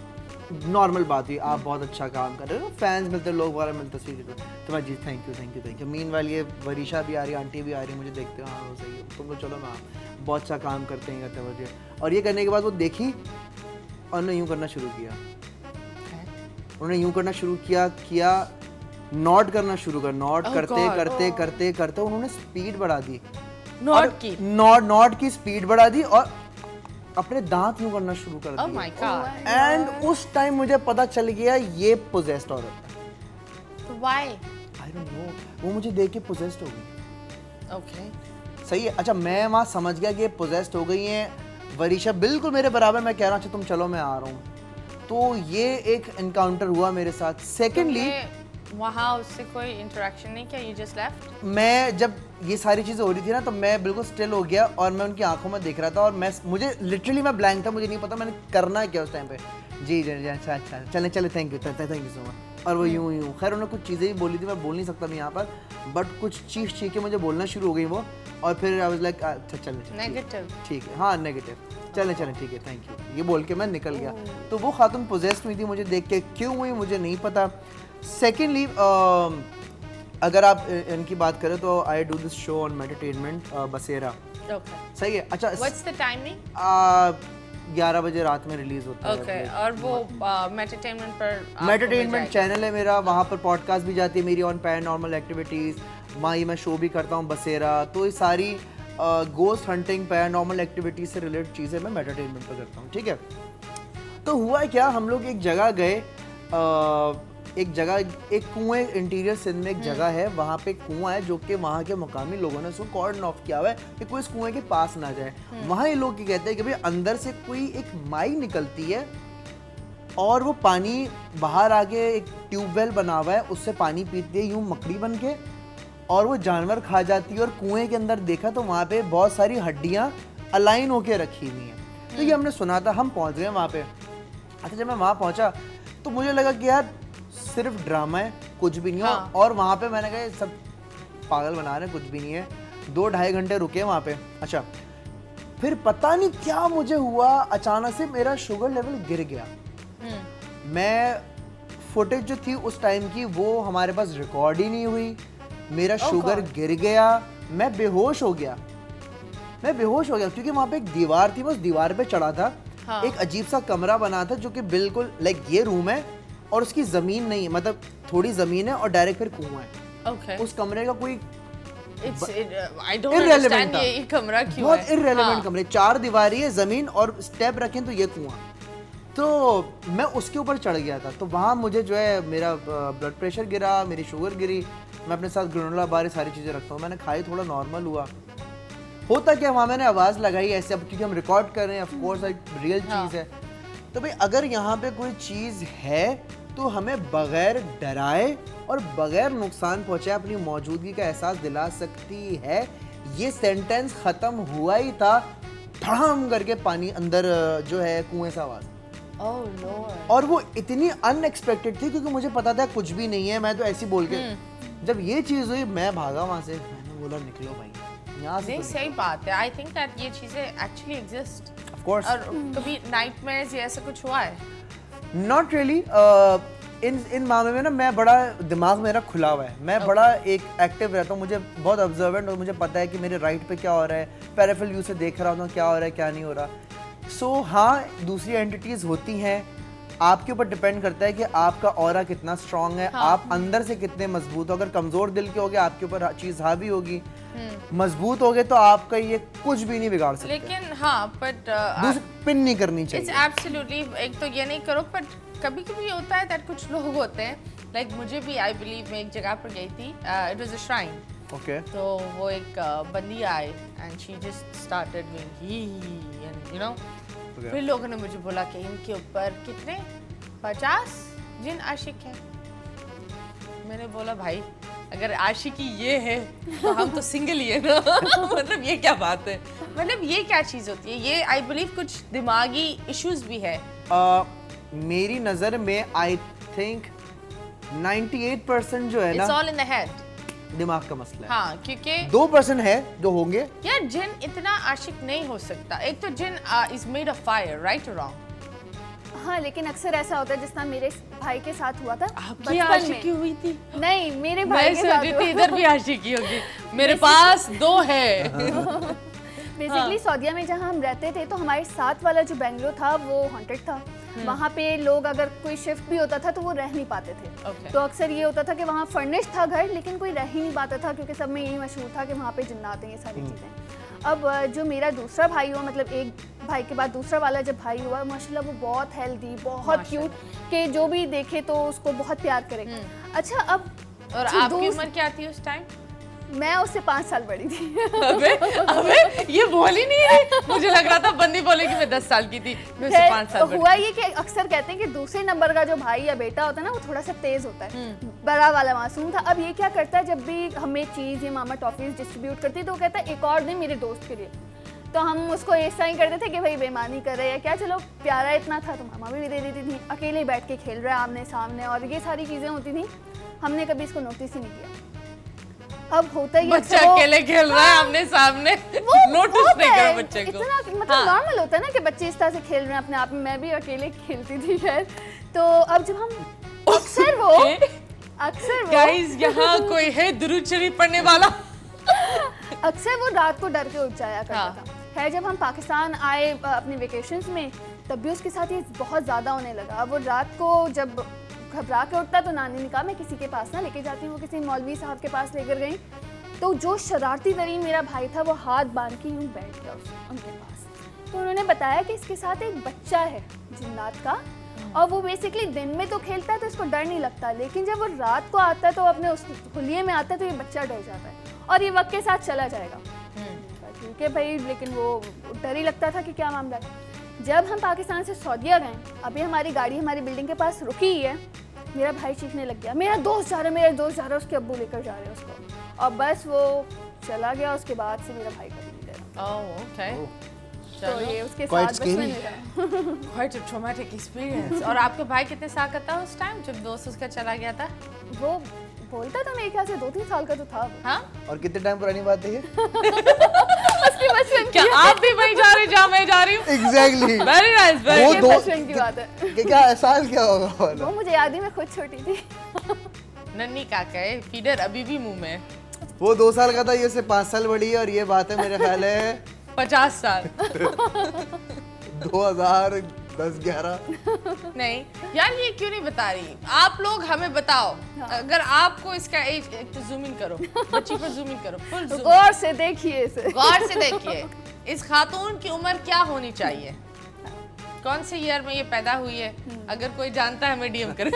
नॉर्मल बात हुई, आप बहुत अच्छा काम कर रहे हो, फैंस मिलते, लोग वगैरह मिलते, तस्वीर तो मैं जी थैंक यू। मीनवाइल ये वरीशा भी आ रही है, आंटी भी आ रही है, मुझे देखते हो, हाँ सही है, तुम लोग चलो, मैं बहुत अच्छा काम करते हैं, करते वजह। और ये करने के बाद वो देखी और उन्होंने यूँ करना शुरू किया। उन्होंने यूँ करना शुरू किया नॉट करना शुरू कर, नॉट करते उन्होंने स्पीड बढ़ा दी। नॉट की स्पीड बढ़ा दी और अपने दांत यूं करना शुरू कर दिए। Oh my God. एंड उस टाइम मुझे पता चल गया ये पोजेस्ड औरत है। तो why? I don't know. वो मुझे देख के पोजेस्ड हो गई। Okay. सही है। अच्छा, मैं वहाँ समझ गया कि ये पोजेस्ड हो गई हैं। वरीशा बिल्कुल मेरे बराबर, मैं कह रहा हूँ अच्छा तुम चलो मैं आ रहा हूँ। तो ये एक एनकाउंटर हुआ मेरे साथ। सेकेंडली वहाँ उससे कोई इंटरेक्शन नहीं किया, यू जस्ट लेफ्ट? मैं जब ये सारी चीज़ें हो रही थी ना तो मैं बिल्कुल स्टिल हो गया और मैं उनकी आंखों में देख रहा था और मुझे लिटरली मैं ब्लैंक था, मुझे नहीं पता मैंने करना है क्या उस टाइम पे। जी जी जी, अच्छा अच्छा, चले चले, थैंक यू सो मच। और वो यूँ खैर उन्होंने कुछ चीज़ें ही बोली थी, मैं बोल नहीं सकता मैं यहाँ पर, बट कुछ चीखें मुझे बोलना शुरू हो गई वो, और फिर आई वाज लाइक अच्छा चले नेगेटिव, ठीक है, हाँ नेगेटिव, चले ठीक है, थैंक यू, ये बोल के मैं निकल गया। तो वो खातून पोजेस्ड हुई थी मुझे देख के, क्यों हुई मुझे नहीं पता। सेकेंडली अगर आप इनकी बात करें तो I do this show on meditainment Basera. Okay, सही है। अच्छा, व्हाट्स द टाइमिंग? 11 बजे रात में रिलीज होता है। ओके, और वो मेडिटेनमेंट पर मेडिटेनमेंट चैनल है मेरा, वहाँ पर पॉडकास्ट भी जाती है मेरी ऑन पैरानॉर्मल एक्टिविटीज़, वहाँ मैं शो भी करता हूँ बसेरा। तो ये सारी गोस्ट हंटिंग पैरानॉर्मल एक्टिविटीज से रिलेटेड चीज़ें मैं मेडिटेनमेंट पर करता हूँ, ठीक है। तो हुआ क्या, हम लोग एक जगह गए, एक कुएं, इंटीरियर सिंध में एक जगह है, वहाँ पे एक कुआं है जो कि वहाँ के मुकामी लोगों ने उसको कॉर्डन ऑफ किया हुआ है कि कोई इस कुएं के पास ना जाए। वहाँ ये लोग क्या कहते हैं कि भाई अंदर से कोई एक माई निकलती है और वो पानी बाहर आके एक ट्यूबवेल बना हुआ है, उससे पानी पीती है यूं मकड़ी बन के, और वो जानवर खा जाती है। और कुएं के अंदर देखा तो वहाँ पे बहुत सारी हड्डियाँ अलाइन होके रखी हुई हैं। तो ये हमने सुना था, हम पहुँच गए वहाँ पे। अच्छा, जब मैं वहाँ पहुँचा तो मुझे लगा कि यार सिर्फ ड्रामा है, कुछ भी नहीं हो। हाँ। और वहाँ पे मैंने कहा सब पागल बना रहे हैं, कुछ भी नहीं है। 2-2.5 घंटे रुके वहाँ पे। अच्छा, फिर पता नहीं क्या मुझे हुआ, अचानक से मेरा शुगर लेवल गिर गया। मैं फुटेज जो थी उस टाइम की वो हमारे पास रिकॉर्ड ही नहीं हुई, मेरा शुगर गिर गया, मैं बेहोश हो गया क्योंकि वहाँ पे एक दीवार थी, मैं उस दीवार पे चढ़ा था। हाँ। एक अजीब सा कमरा बना था जो कि बिल्कुल लाइक ये रूम है और उसकी जमीन नहीं है, मतलब थोड़ी जमीन है और डायरेक्ट फिर कुआं है। ओके, उस कमरे का कोई आई डोंट अंडरस्टैंड ये कमरा क्यों है। बहुत इररेलेवेंट कमरे, 4 दीवारी है, जमीन और स्टेप रखें तो ये कुआं। तो मैं उसके ऊपर चढ़ गया था, तो वहाँ मुझे जो है मेरा ब्लड प्रेशर गिरा, मेरी शुगर गिरी। मैं अपने साथ ग्रेनोला बार सारी चीज़ें रखता हूँ, मैंने खाई, थोड़ा नॉर्मल हुआ। होता क्या, वहाँ मैंने आवाज़ लगाई ऐसे, अब क्योंकि हम रिकॉर्ड कर रहे हैं, ऑफ कोर्स एक रियल चीज़ है। तो भाई अगर यहाँ पे कोई चीज़ है तो हमें बगैर डराए और बगैर नुकसान पहुँचाए अपनी मौजूदगी का एहसास दिला सकती है। ये सेंटेंस ख़त्म हुआ ही था, धड़ाम करके पानी अंदर जो है कुएं से आवाज़। Oh lord. और वो इतनी अनएक्सपेक्टेड थी क्योंकि मुझे पता था कुछ भी नहीं है, मैं तो ऐसे बोल के जब ये चीज़ हुई मैं भागा वहाँ से, मैंने बोला निकलो भाई यहाँ से। नहीं, सही बात है। आई थिंक दैट ये चीजें एक्चुअली एग्जिस्ट। Of course. और कभी नाइटमेयर्स या ऐसा कुछ हुआ है? Not really. इन मामले में ना मैं बड़ा, दिमाग मेरा खुला हुआ है, मैं बड़ा एक एक्टिव रहता हूँ, मुझे बहुत ऑब्जर्वेंट, और मुझे पता है कि मेरे राइट पे क्या हो रहा है, पेरिफेरल व्यू से देख रहा हूँ क्या हो रहा है क्या नहीं हो रहा। सो हाँ, दूसरी एंटिटीज होती हैं, आपके ऊपर डिपेंड करता है कि आपका ऑरा कितना स्ट्रांग है। हाँ। आप अंदर से कितने मजबूत हो। अगर कमजोर दिल के होगे आपके ऊपर चीज हावी होगी, मजबूत होगे तो आपका ये कुछ भी नहीं बिगाड़ सकते। लेकिन हाँ, बट पिन नहीं करनी चाहिए। इट्स एब्सोल्युटली, एक तो ये नहीं करो, बट कभी कभी होता है दैट कुछ लोग होते हैं, लाइक मुझे भी, आई बिलीव मैं एक जगह पर गई थी, it was a shrine. Okay. तो वो एक बंदी आई and she just started doing ही एंड यू नो, फिर लोगों ने मुझे बोला कि इनके ऊपर कितने 50 जिन आशिक हैं। मैंने बोला भाई अगर आशिकी ये है तो हम तो सिंगल ही है ना। मतलब ये क्या बात है, मतलब ये क्या चीज़ होती है? ये आई बिलीव कुछ दिमागी इश्यूज भी है। मेरी नज़र में आई थिंक 98% जो है ना, it's all in the head, दिमाग का मसला है। हाँ, क्योंकि 2% है जो होंगे। यार जिन इतना आशिक नहीं हो सकता। एक तो जिन is made of fire, right और रॉन्ग? हाँ, लेकिन अक्सर ऐसा होता है, जिस तरह मेरे भाई के साथ हुआ था। आपकी आशिकी हुई थी? नहीं, मेरे भाई के साथ हुआ। इधर भी आशिकी होगी। मेरे पास 2 है। बेसिकली सऊदीया में जहाँ हम रहते थे तो हमारे साथ वाला जो बेंगलो था वो हॉन्टेड था। वहाँ पे लोग अगर कोई शिफ्ट भी होता था तो वो रह नहीं पाते थे। तो अक्सर ये होता था कि वहाँ फर्निश्ड था घर, लेकिन कोई रह ही नहीं पाता था क्योंकि सब में यही मशहूर था कि वहाँ पे जिन्नात हैं, ये सारी चीज़ें। अब जो मेरा दूसरा भाई हुआ, मतलब एक भाई के बाद दूसरा वाला जब भाई हुआ, माशाल्लाह वो बहुत हेल्दी, बहुत क्यूट, कि जो भी देखे तो उसको बहुत प्यार करे। अच्छा, अब और आपकी उम्र क्या थी उस टाइम? मैं उससे 5 साल बड़ी थी। अबे अबे ये बोल ही नहीं रही, मुझे लग रहा था बंदी बोले कि मैं 10 साल की थी, मैं उससे 5 साल बड़ी। हुआ ये कि अक्सर कहते हैं कि दूसरे नंबर का जो भाई या बेटा होता है ना वो थोड़ा सा तेज होता है, बड़ा वाला मासूम था। अब ये क्या करता है, जब भी हमें चीज़ या मामा टॉफीज डिस्ट्रीब्यूट करती है तो वो कहता है एक और दे मेरे दोस्त के लिए। तो हम उसको ऐसा ही करते थे कि भाई बेईमानी कर रहे हैं क्या, चलो प्यारा इतना था तो मामा भी दे देती थी। अकेले बैठ के खेल रहा है आमने सामने, और ये सारी चीज़ें होती थी, हमने कभी इसको नोटिस ही नहीं किया। अब होता ही बच्चा अकेले खेल रहा है आमने सामने, नोटिस नहीं करा बच्चे को। इतना मतलब नॉर्मल होता है ना कि बच्चे इस तरह से खेल रहे हैं अपने आप में। मैं भी अकेले खेलती थी खैर। तो अब जब हम अक्सर वो गाइस यहाँ कोई है दुरूद शरीफ पढ़ने वाला? अक्सर वो रात को डर के उठ जाया करता था। है जब हम पाकिस्तान आए अपने वेकेशंस में, तब भी उसके साथ ये बहुत ज़्यादा होने लगा। वो रात को जब घबरा के उठता तो नानी ने कहा मैं किसी के पास ना लेके जाती हूँ, किसी मौलवी साहब के पास लेकर गई। तो जो शरारती तरीन मेरा भाई था वो हाथ बांध के यूँ बैठ गया उनके पास। तो उन्होंने बताया कि इसके साथ एक बच्चा है जिन्नात का, और वो बेसिकली दिन में तो खेलता है तो इसको डर नहीं लगता, लेकिन जब वो रात को आता है तो अपने उस हुलिये में आता है तो ये बच्चा डर जाता है और ये वक्त के साथ चला जाएगा। ठीक है भाई, लेकिन वो डर ही लगता था कि क्या मामला है। जब हम पाकिस्तान से सऊदीया गए, अभी हमारी गाड़ी हमारी बिल्डिंग के पास रुकी ही है, मेरा भाई चीखने लग गया मेरा दोस्त जा रहा है, उसके अब्बू लेकर जा रहे हैं उसको, और बस वो चला गया। उसके बाद से मेरा भाई कभी नहीं डरा। ओह ओके, तो ये उसके Quite साथ बचपन में था। quite a traumatic experience। और आपके भाई कितने साल का था उस टाइम जब दोस्त उसका चला गया था? वो बोलता था मेरे ख्याल से 2-3 साल का तो था वो। हाँ, और कितने टाइम पुरानी बात है ये? उसकी बचपन क्या आप भी वहीं जा रहे जहाँ मैं जा रही हूँ? एग्जैक्टली। वेरी नाइस, वो वेरी दो बचपन की बात है। क्या साल क्या होगा वाला? वो मुझे याद ही, मैं खुद छोटी थी। नन्ही काका है, फीडर अभी भी मुंह में है। वो 2 साल का था, ये से 5 साल बड़ी है, और ये बात है मेरे ख्याल है 50 साल 2010-11। नहीं यार, ये क्यों नहीं बता रही आप लोग हमें बताओ। अगर आपको इसका एज, एक तो जूम इन करो, बच्ची पर जूम इन करो, फुल जूम, गौर से देखिए इसे। गौर से देखिए इस खातून की उम्र क्या होनी चाहिए, कौन से ईयर में ये पैदा हुई है। अगर कोई जानता है हमें डीएम करे।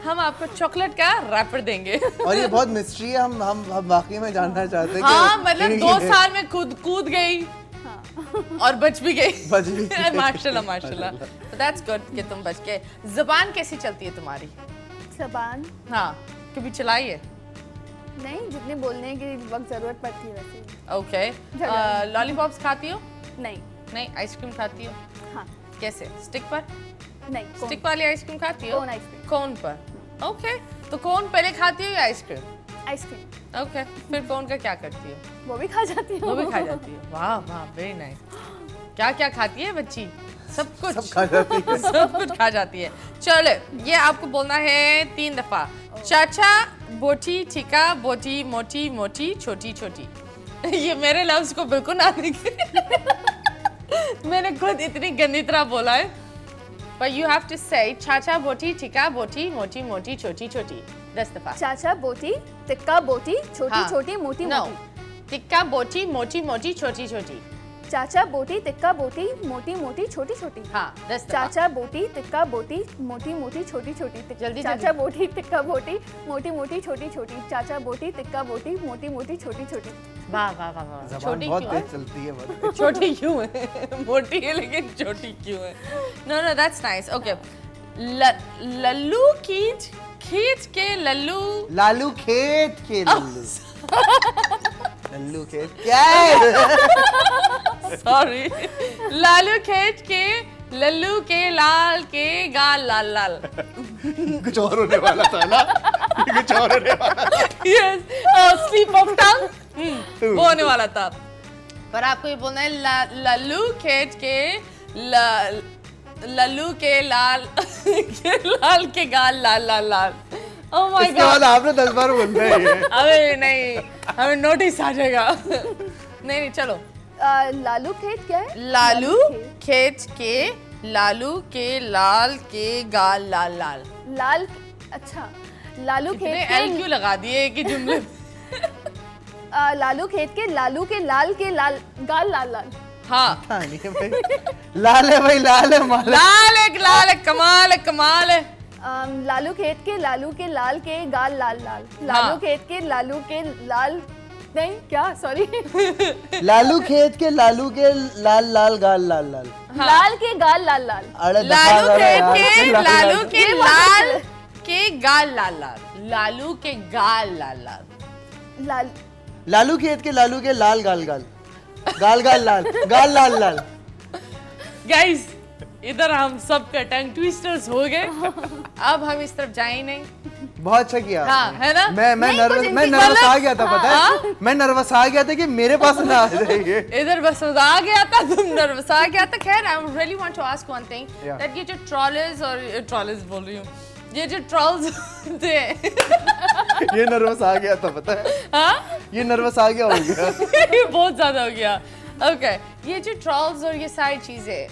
हम आपको चॉकलेट का रैपर देंगे। और ये बहुत मिस्ट्री है, हम वाकई में जानना चाहते हैं हाँ मतलब 2 साल में कूद गई और बच भी गई। बच भी गई। माशाल्लाह माशाल्लाह, दैट्स गुड कि तुम बच गए। जुबान कैसी चलती है तुम्हारी? जबान हाँ, कभी चलाई है? नहीं, जितने बोलने की वक्त जरूरत पड़ती है वैसे। ओके, लॉलीपॉप्स खाती हो? नहीं। नहीं, आइसक्रीम खाती हो? हाँ। कैसे, स्टिक पर? नहीं, स्टिक वाली आइसक्रीम खाती हो? Cone ice cream. कोन पर, ओके। तो कोन पहले खाती हो या आइसक्रीम? आइसक्रीम। ओके, फिर कोन का क्या करती हो? वो भी खा जाती हूँ। वो भी खा जाती है, वाह वाह, वेरी नाइस। क्या क्या खाती है बच्ची? सब कुछ, सब खा जाती है। सब कुछ खा जाती है। चलो, ये आपको बोलना है 3 दफा। चाचा बोटी ठीका, बोटी मोटी मोटी छोटी छोटी। ये मेरे लफ्ज को बिल्कुल ना देखे। मैंने खुद इतनी गंदी तरह बोला है। But you have to say चाचा बोटी ठीका, बोटी मोटी मोटी छोटी छोटी 10 दफा। चाचा बोटी, टिक्का बोटी, छोटी हाँ। छोटी मोटी No. मोटी। टिक्का बोटी मोटी मोटी छोटी छोटी। चाचा बोटी, टिक्का बोटी, मोटी मोटी छोटी छोटी। हाँ, 10 दफा। चाचा बोटी, टिक्का बोटी, मोटी मोटी छोटी छोटी। जल्दी, चाचा जल्दी। बोटी, टिक्का बोटी, मोटी मोटी छोटी छोटी। चाचा बोटी, टिक्का बोटी, मोटी मोटी छोटी छोटी। वाह वाह वाह वाह, जबान छोटी बहुत क्यों है? तेज चलती है बहुत। छोटी क्यों है? मोटी है लेकिन छोटी क्यों है? No no, that's nice. Okay, लल्लू खींच के लल्लू। लालू खेत के लल्लू। लल्लू खेत क्या है? सॉरी, लालू खींच के लल्लू के लाल के गाल लाल लाल। कुछ और होने वाला था ना, कुछ और होने वाला था। यस, स्लीप ऑफ टंग, वो होने वाला था। पर आपको ये बोलना है लल्लू खींच के लल्लू के लाल के गाल लाल लाल लाल। ओह माय इसके बाद गॉड, आपने 10 बार बोलना है। अबे नहीं, हमें नोटिस आ जाएगा। नहीं चलो, लालू खेत क्या है? लालू खींच के लालू के लाल के गाल लाल लाल। लाल, अच्छा, लालू इतने खेत एल क्यों लगा दिए एक ही जुमले? लालू खेत के लालू के लाल गाल लाल लाल। हाँ, नहीं है भाई, लाल है भाई, लाल है माल है। लाल है कमाल है कमाल है। लालू खेत के लालू के लाल के गाल लाल लाल, लालू खेत के लालू के लाल, नहीं क्या, सॉरी, लालू खेत के लालू के लाल लाल गाल लाल लाल, लाल के गाल लाल लाल, अरे लालू दफा खेत के यार, लालू के ये लाल के गाल लाल लाल, लालू के गाल लाल लाल, लाल, लालू खेत के लालू के लाल गाल गाल, गाल गाल लाल, गाल लाल लाल। गाइस इधर हम सब का टंग ट्विस्टर्स हो गए। अब हम इस तरफ जाए नहीं। बहुत अच्छा किया हाँ, आपने। है ना? मैं नहीं, नर्वस कुछ मैं इनकी नर्वस मतलब- आ गया था, पता है, मैं नर्वस आ गया था कि मेरे पास ना आ जाइए। इधर बस आ गया था, तुम नर्वस आ गया था। खैर I really want to ask one thing, Yeah. That ये जो ट्रॉलर्स और ट्रॉलर्स बोल रही हूँ, ये जो ट्रॉल्स थे ये नर्वस आ गया था, पता है, हाँ ये नर्वस आ गया हो गया। ये बहुत ज्यादा हो गया। ओके ये जो ट्रॉल्स और ये सारी चीजें,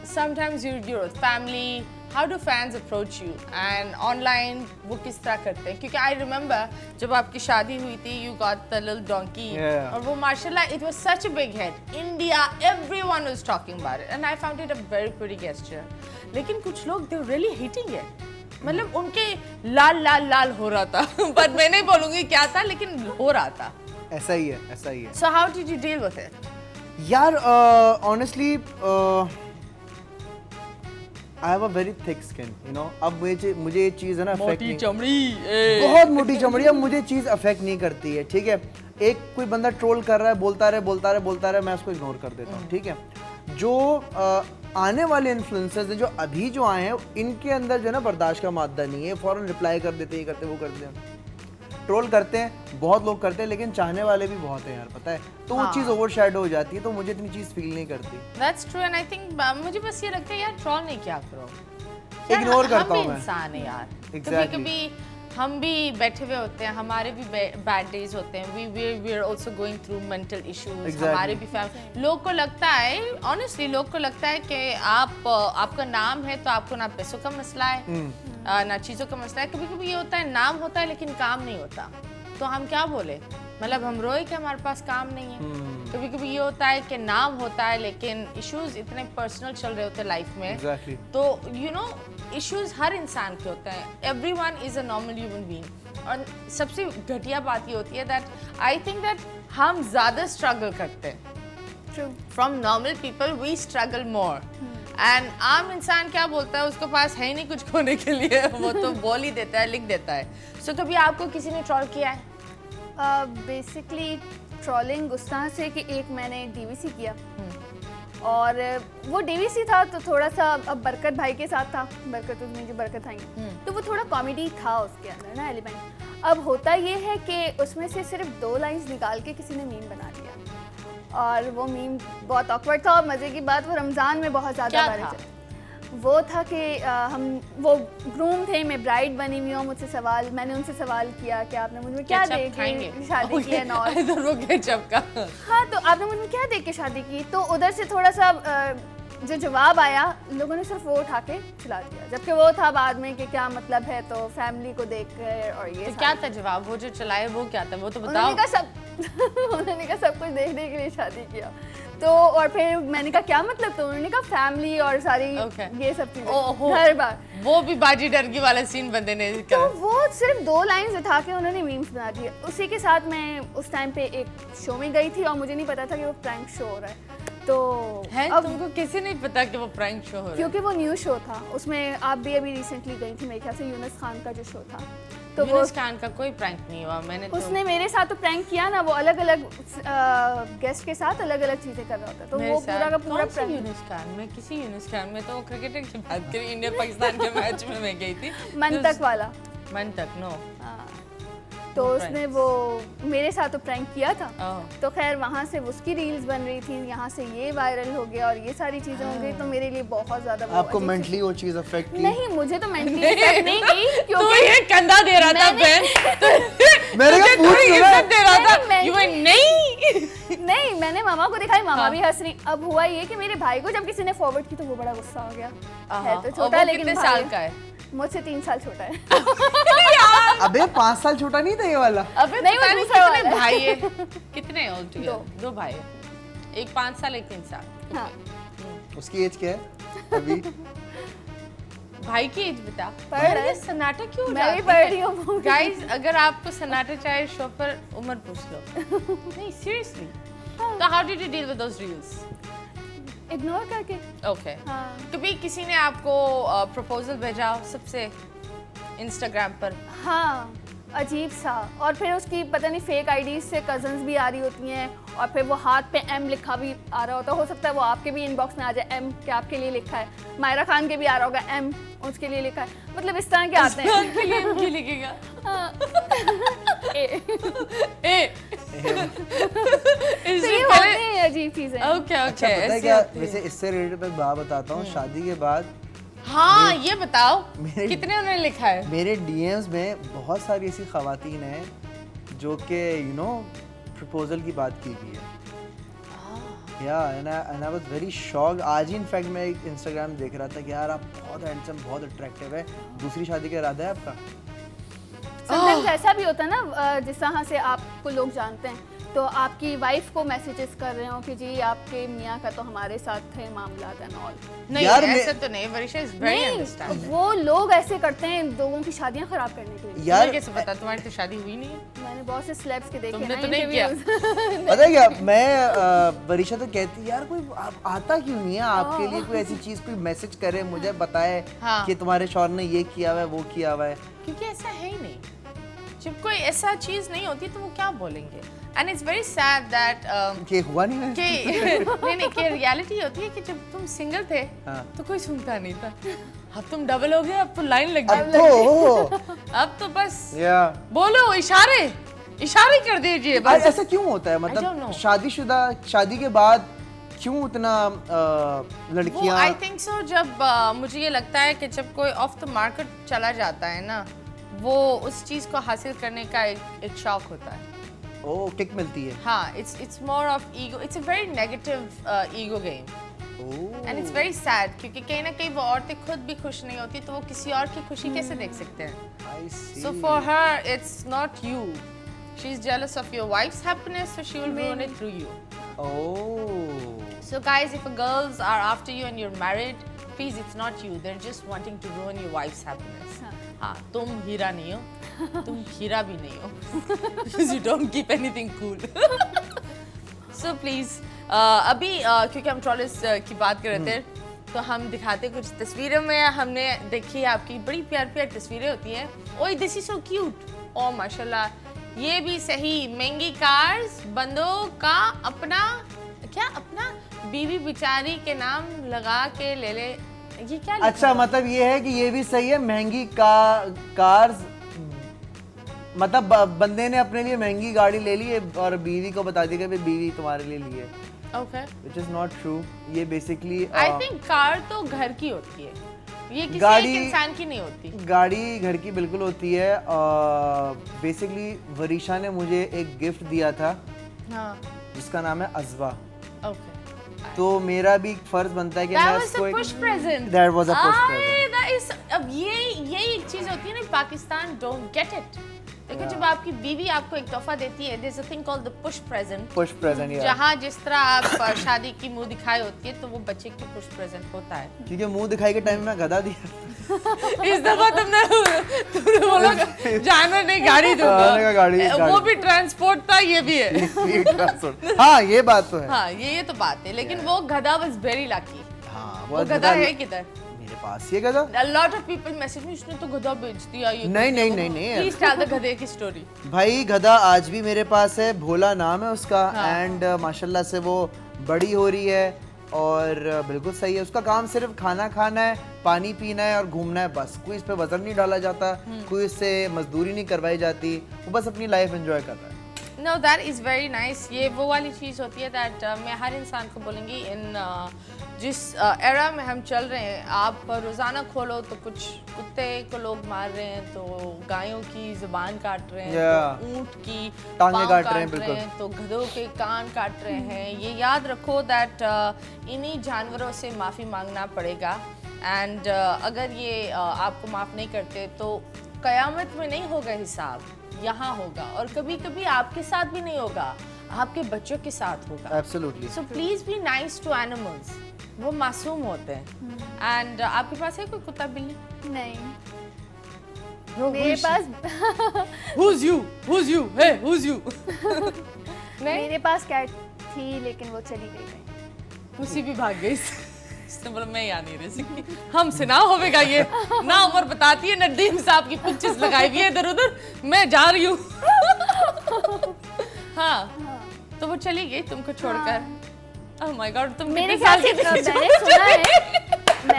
sometimes your family, how do fans approach you and online वो किस तरह करते हैं? क्योंकि आई रिमेम्बर जब आपकी शादी हुई थी, you got the little donkey, Yeah. और वो माशाल्लाह it was such a big hit, India everyone was talking about it and I found it a very pretty gesture. लेकिन कुछ लोग दे रियली हेटिंग इट, मतलब उनके लाल लाल लाल हो रहा था पर मैं नहीं बोलूंगी क्या था, लेकिन हो रहा था। ऐसा ही है, ऐसा ही है so how did you deal with it? यार। Honestly I have a very thick skin, you know. अब मुझे ये चीज़ है ना अफेक्ट नहीं, चमड़ी बहुत मोटी चमड़ी, अब मुझे चीज़ अफेक्ट नहीं करती है, ठीक है। एक कोई बंदा ट्रोल कर रहा है, बोलता रहे, मैं उसको इग्नोर कर देता हूँ, ठीक है। जो आने वाले इन्फ्लुएंसर्स हैं, जो अभी जो आए हैं, इनके अंदर जो है ना बर्दाश्त का मादा नहीं है, फौरन रिप्लाई कर देते, ये करते वो करते हैं, ट्रोल करते हैं, बहुत लोग करते हैं, लेकिन चाहने वाले भी बहुत हैं यार, पता है। तो वो चीज़ ओवरशैडो हो जाती है, तो मुझे इतनी चीज़ फील नहीं करती। That's true and I think मुझे बस ये लगता है यार ट्रोल नहीं किया करो, Ignore करता हूँ हम भी मैं। इंसान है यार, Exactly. कभी हम भी बैठे हुए होते हैं, हमारे भी बैड डेज होते हैं, we are also going through mental issues, Exactly. हमारे भी फैमिली, लोग को लगता है, ऑनेस्टली लोग को लगता है कि आपका नाम है तो आपको ना पैसों का मसला है ना चीज़ों का मसला है। कभी कभी ये होता है नाम होता है लेकिन काम नहीं होता, तो हम क्या बोले, मतलब हम रोए कि हमारे पास काम नहीं है। कभी कभी ये होता है कि नाम होता है लेकिन इश्यूज इतने पर्सनल चल रहे होते हैं लाइफ में, Exactly. तो यू नो इश्यूज हर इंसान के होते हैं, everyone is a normal human being. और सबसे घटिया बात ये होती है दैट आई थिंक दैट हम ज़्यादा स्ट्रगल करते हैं, true, from normal people we struggle more. And आम इंसान क्या बोलता है, उसके पास है ही नहीं कुछ खोने के लिए, वो तो बोल ही देता है, लिख देता है। सो कभी आपको किसी ने ट्रोल किया है? बेसिकली ट्रोलिंग उस तरह से कि एक मैंने डीवीसी किया, और वो डीवीसी था तो थोड़ा सा, अब बरकत भाई के साथ था, बरकत उसमें जो बरकत आई, तो वो थोड़ा कॉमेडी था उसके अंदर ना एलिमेंट। अब होता ये है कि उसमें से सिर्फ 2 लाइंस निकाल के किसी ने मीम बना दिया, और वो मीम बहुत ऑकवर्ड था, और मज़े की बात वो रमज़ान में बहुत ज़्यादा क्या था? वो था कि वो ग्रूम थे, मैं ब्राइड बनी हुई हूँ, मैंने उनसे सवाल किया कि आपने मुझ में क्या केचप देख खाएंगे? के शादी की है नॉल। इधर वो केचप का। हाँ, तो आपने मुझ में क्या देख के शादी की, तो उधर से थोड़ा सा जो जवाब आया, लोगों ने सिर्फ वो उठा के चला दिया, जबकि वो था बाद में कि क्या मतलब है, तो फैमिली को देख कर और ये तो क्या था जवाब, वो जो चलाए वो क्या था, वो तो बताओ। उन्होंने कहा उन्होंने कहा सब कुछ देखने के लिए शादी किया, तो और फिर मैंने कहा क्या मतलब, तो उन्होंने कहा फैमिली और सारी Okay. ये सब ओहो। चीजें हर बार। वो भी बाजी डरगी वाला सीन बंदे ने तो करा। वो सिर्फ 2 लाइंस उठा के उन्होंने मीम्स बना दिए। उसी के साथ मैं उस टाइम पे एक शो में गई थी, और मुझे नहीं पता था कि वो प्रैंक शो हो रहा है, तो है अब तुमको कैसे नहीं पता कि वो प्रैंक शो हो रहा है? क्योंकि वो न्यू शो था, उसमें आप भी अभी रिसेंटली गई थी मेरे ख्याल से, यूनुस खान का जो शो था, तो वो यूनुस खान का कोई प्रैंक नहीं हुआ, मैंने तो उसने मेरे साथ तो प्रैंक किया ना, वो अलग अलग गेस्ट के साथ अलग अलग चीजें कर रहा होता, तो मेरे वो साथ पूरा का पूरा कौन सी प्रैंक। यूनुस खान? मैं किसी यूनुस खान में तो वो क्रिकेटर की बात करी, इंडिया पाकिस्तान के मैच में मैं गई थी। मन तक वाला, मन तक नो। हाँ। तो वो उसने वो मेरे साथ तो प्रैंक किया था, ओह। तो खैर वहाँ से उसकी रील्स बन रही थी, यहाँ से ये वायरल हो गया और ये सारी चीजें हो गई, तो मेरे लिए बहुत ज्यादा वो आपको अजीब सी- मेंटली वो चीज़ अफेक्ट की? नहीं, मुझे तो मेंटली इफेक्ट नहीं की, तो क्योंकि ये कंधा दे रहा था बहन, मेरे को तुझे पूछ थोड़ी लो ना। इज्जत दे रहा था। नहीं, You went, नहीं। नहीं, मैंने मामा को दिखाई, मामा हाँ। भी हंस रही। अब हुआ ये कि मेरे भाई को जब किसी ने फॉरवर्ड की तो वो बड़ा गुस्सा हो गया, है तो और छोटा वो लेकिन कितने भाई साल है। का है? मुझसे 3 साल छोटा है। अबे 5 साल छोटा नहीं था ये वाला? अबे नहीं, वो पता नहीं दूसरा कितने वाला है। भाई है, कितने ऑल टुगेदर? 2 भाई है, एक 5 साल एक 3 साल। हाँ, उसकी एज क्या है अभी? भाई की एज बता। पढ़ यार, रहे। ये सन्नाटा क्यों हो मैं भी जाता पढ़ है? रही हूँ गाइस, अगर आपको सन्नाटा चाहिए शो पर, उम्र पूछ लो। नहीं, सीरियसली। तो how did you deal with those reels? Ignore करके। ओके। हाँ कभी किसी ने आपको प्रपोजल भेजा सबसे इंस्टाग्राम पर? हाँ, अजीब सा। और फिर उसकी पता नहीं फेक आईडीज से कजन्स भी आ रही होती हैं, और फिर वो हाथ पे एम लिखा भी आ रहा होता है। हो सकता है वो आपके भी इनबॉक्स में आ जाए एम कि आपके लिए लिखा है। मायरा खान के भी आ रहा होगा एम, उसके लिए लिखा है। मतलब इस तरह के आते हैं। के लिए एम क्यों लिखेगा? हाँ। ए। ए। तो ये होते हैं अजीब चीजें। ओके अच्छा ओके। पता है क्या, वैसे इससे रिलेटेड मैं बात बताता हूँ। शादी के बाद हाँ, ये बताओ मेरे- कितने उन्होंने लिखा है? मेरे डीएम्स में बहुत सारी ऐसी खवातीन हैं जो कि यू नो प्रपोजल की बात की गई है। या and I was very shocked. आज ही इनफैक्ट मैं एक इंस्टाग्राम देख रहा था कि यार आप बहुत हैंडसम, बहुत अट्रैक्टिव है, दूसरी शादी का इरादा है आपका? समटाइम्स ऐसा भी होता है ना, जिस तरह से आपको लोग जानते हैं, तो आपकी वाइफ को मैसेजेस कर रहे हो कि जी आपके मियाँ का तो हमारे साथ थे मामला एंड ऑल। नहीं यार, ऐसा तो नहीं। वरिशा इज वेरी नहीं, अंडरस्टैंडिंग। वो लोग ऐसे करते हैं लोगों की शादियां खराब करने के लिए। यार यार कैसे पता? तुम्हारी तो शादी हुई नहीं है। मैंने बहुत से स्लैब्स के देखे तुमने ना तो नहीं किया। interviews। पता है क्या, मैं वरिशा तो कहती यार कोई आता क्यों नहीं है आपके लिए, कोई ऐसी चीज, कोई मैसेज करे, मुझे बताए हाँ। कि तुम्हारे शौहर ने ये किया हुआ है, वो किया हुआ है। क्योंकि ऐसा है ही नहीं। जब कोई ऐसा चीज नहीं होती तो वो क्या बोलेंगे? And it's very sad that कि हुआ नहीं है। कि नहीं कि रियलिटी होती है कि जब तुम सिंगल थे हाँ। तो कोई सुनता नहीं था। अब तुम डबल हो गए, अब तो लाइन लग अब गई। तो अब तो बस या बोलो, इशारे कर दीजिए यार बस। ऐसा क्यों होता है? don't know. मतलब शादी के बाद क्यों उतना वो लड़कियां आई थिंक सो, जब मुझे ये लगता है कि जब कोई ऑफ द मार्केट चला जाता है ना, वो उस चीज को हासिल करने का एक शौक होता है। ओ किक मिलती है। हाँ, it's more of ego. It's a very negative ego game. And it's very sad क्योंकि कहीं ना कहीं वो औरतें खुद भी खुश नहीं होती तो वो किसी और की खुशी कैसे देख सकते हैं? I see. So for her, it's not you. She's jealous of your wife's happiness, so she will ruin it through you. Oh. So guys, if girls are after you and you're married, please, it's not you. They're just wanting to ruin your wife's happiness. हाँ, तुम हीरा नहीं हो, तुम हीरा भी नहीं हो. Because you don't keep anything cool. So please, अभी क्योंकि हम ट्रॉलिस की बात कर रहे थे, तो हम दिखाते कुछ तस्वीरें में हमने देखी आपकी बड़ी प्यारी तस्वीरें होती हैं. ओए दिस इज सो क्यूट. ओ माशाल्लाह, ये भी सही. महंगी कार्स, बंदों का अपना बीवी बिचारी के नाम लगा के ले ले. ये क्या लिखा अच्छा, हुआ? मतलब ये है कि ये भी सही है, महंगी कार्स, मतलब बंदे ने अपने लिए महंगी गाड़ी ले ली है और बीवी को बता दिया कि बीवी तुम्हारे लिए ली है, Okay. which is not true. ये basically I think कार तो घर की होती है, ये किसी गाड़ी- एक इंसान की नहीं होती. गाड़ी घर की बिल्कुल होती है. बेसिकली वरीशा ने मुझे एक गिफ्ट दिया था हाँ. जिसका नाम है अज़वा. Okay. तो मेरा भी फर्ज बनता है कि That मैं was उसको a push present. That was a push आए, present. that is, अब ये एक चीज होती है ना, पाकिस्तान don't get it. देखो, जब आपकी बीवी आपको एक तोहफा देती है, there's a thing called the push present. Push present यार, जहाँ जिस तरह आप शादी की मुंह दिखाई होती है, तो वो बच्चे की पुश प्रेजेंट होता है. क्योंकि मुंह दिखाई के टाइम में गधा दिया. इस दफा तुमने बोला जानवर नहीं, गाड़ी दूंगा. मैंने कहा गाड़ी- वो गाड़ी। भी ट्रांसपोर्ट था, ये भी है. हाँ ये बात तो है. हाँ, ये तो बात है. लेकिन वो गधा was very lucky. हाँ वो गधा है किधर? मेरे पास ये गधा. A lot of people message me, उसने तो गधा बेच दिया. ये नहीं. Please tell the गधे की story. भाई गधा आज भी मेरे पास है, भोला नाम है उसका. हाँ। एंड माशाल्लाह से वो बड़ी हो रही है और बिल्कुल सही है. उसका काम सिर्फ खाना खाना है, पानी पीना है और घूमना है बस. कोई इस पे वजन नहीं डाला जाता, कोई इससे मजदूरी नहीं करवाई जाती, वो बस अपनी लाइफ एंजॉय कर रहा है. No, that is very nice. ये वो वाली चीज़ होती है that मैं हर इंसान को बोलूँगी, इन जिस एरा में हम चल रहे हैं, आप रोज़ाना खोलो तो कुछ कुत्ते को लोग मार रहे हैं, तो गायों की ज़ुबान काट रहे हैं, Yeah. तो ऊँट की टांगे पाँव काट रहे हैं, बिल्कुल. तो गधों के कान काट रहे हैं. ये याद रखो that इन्हीं जानवरों से माफ़ी मांगना पड़ेगा. एंड अगर ये आपको माफ़ नहीं करते तो क़यामत में नहीं होगा हिसाब, यहाँ होगा. और कभी कभी आपके साथ भी नहीं होगा, आपके बच्चों के साथ होगा. Absolutely. So please be nice to animals. वो मासूम होते हैं. एंड आपके पास है कोई कुत्ता बिल्ली? नहीं, No, मेरे who's pass Who's you? Who's you? Hey, who's you? नहीं, मेरे पास कैट थी लेकिन वो चली गई। उसी भी भाग गई। इसने बोला मैं यहाँ नहीं रह सकती, हमसे ना होगा ये। ना उम्र बताती है, नदीम साहब की पिक्चर्स लगाई हुई है इधर उधर, मैं जा रही हूँ। हाँ, तो वो चली गई तुमको छोड़कर। ओह माय गॉड, तुम मेरे कितने साल ख्याल की से थी? मैंने सुना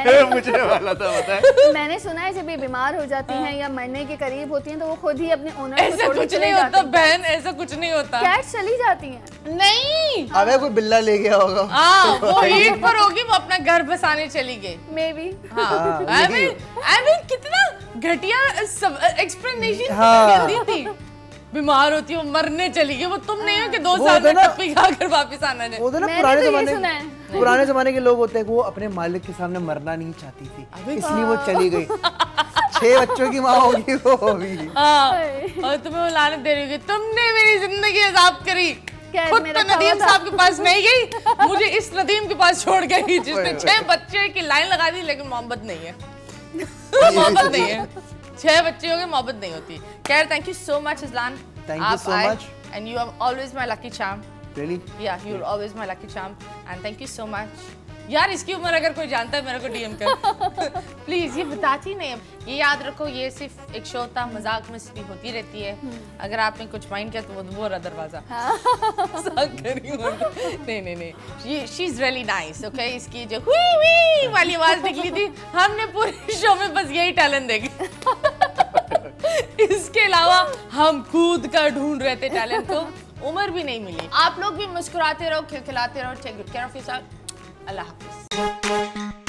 है मुझे वाला था पता है। मैंने सुना है जब ये बीमार हो जाती हैं या मरने के करीब होती हैं तो वो खुद ही अपने ओनर को ऐसा छोड़ के कुछ चले नहीं जाती होता हैं। बहन, ऐसा कुछ नहीं होता। कैट चली जाती हैं। नहीं, अबे कोई बिल्ला ले गया होगा। हाँ, वो ईद पर होगी, वो अपना घर बसाने चली गई। May be. हाँ, I mean, कितना घटिया एक्सप्लेनेशन हाँ। दी थी। बीमार होती हो, मरने चली गई, वो तुम नहीं हो कि 2 वो साल होता है में ना- टप्पी खाकर वापस आना है। वो तो ना मैंने पुराने तो ये जमाने सुना है। पुराने जमाने के लोग होते हैं, वो अपने मालिक के सामने मरना नहीं चाहती थी, इसलिए वो चली गई। 6 बच्चों की माँ होगी वो भी। हाँ, और तुम्हें वो लानत दे रही होगी, तुमने मेरी जिंदगी अजाब करी। कैद खुद में तो रखा नदीम हुआ था। साहब के पास नहीं गई, मुझे इस नदीम के पास छोड़ गई जिसने 6 बच्चे की लाइन लगा दी, लेकिन मोहब्बत नहीं है। मोहब्बत नहीं है, 6 बच्चे हो गए, मोहब्बत नहीं होती। खैर, thank you so much Izlan. Thank you so much. And you are always my lucky charm. Really? Yeah, you're always my lucky charm. And thank you so much. यार, इसकी उम्र अगर कोई जानता है मेरे को डीएम कर। प्लीज, ये बताती नहीं है। ये याद रखो, ये सिर्फ एक शो था, मजाक मस्ती होती रहती है। अगर आपने कुछ माइंड किया तो वो रहा दरवाजा। मजाक कर रही हूँ। नहीं, ये she is really nice, okay. इसकी जो हुई हुई वाली आवाज निकली थी, हमने पूरे शो में बस यही टैलेंट देखी। इसके अलावा हम कूद कर ढूंढ रहे थे टैलेंट को, उम्र भी नहीं मिली। आप लोग भी मुस्कुराते रहो, खिलखिलाते रहो। Take good care of yourself. अल्लाह हाफिज।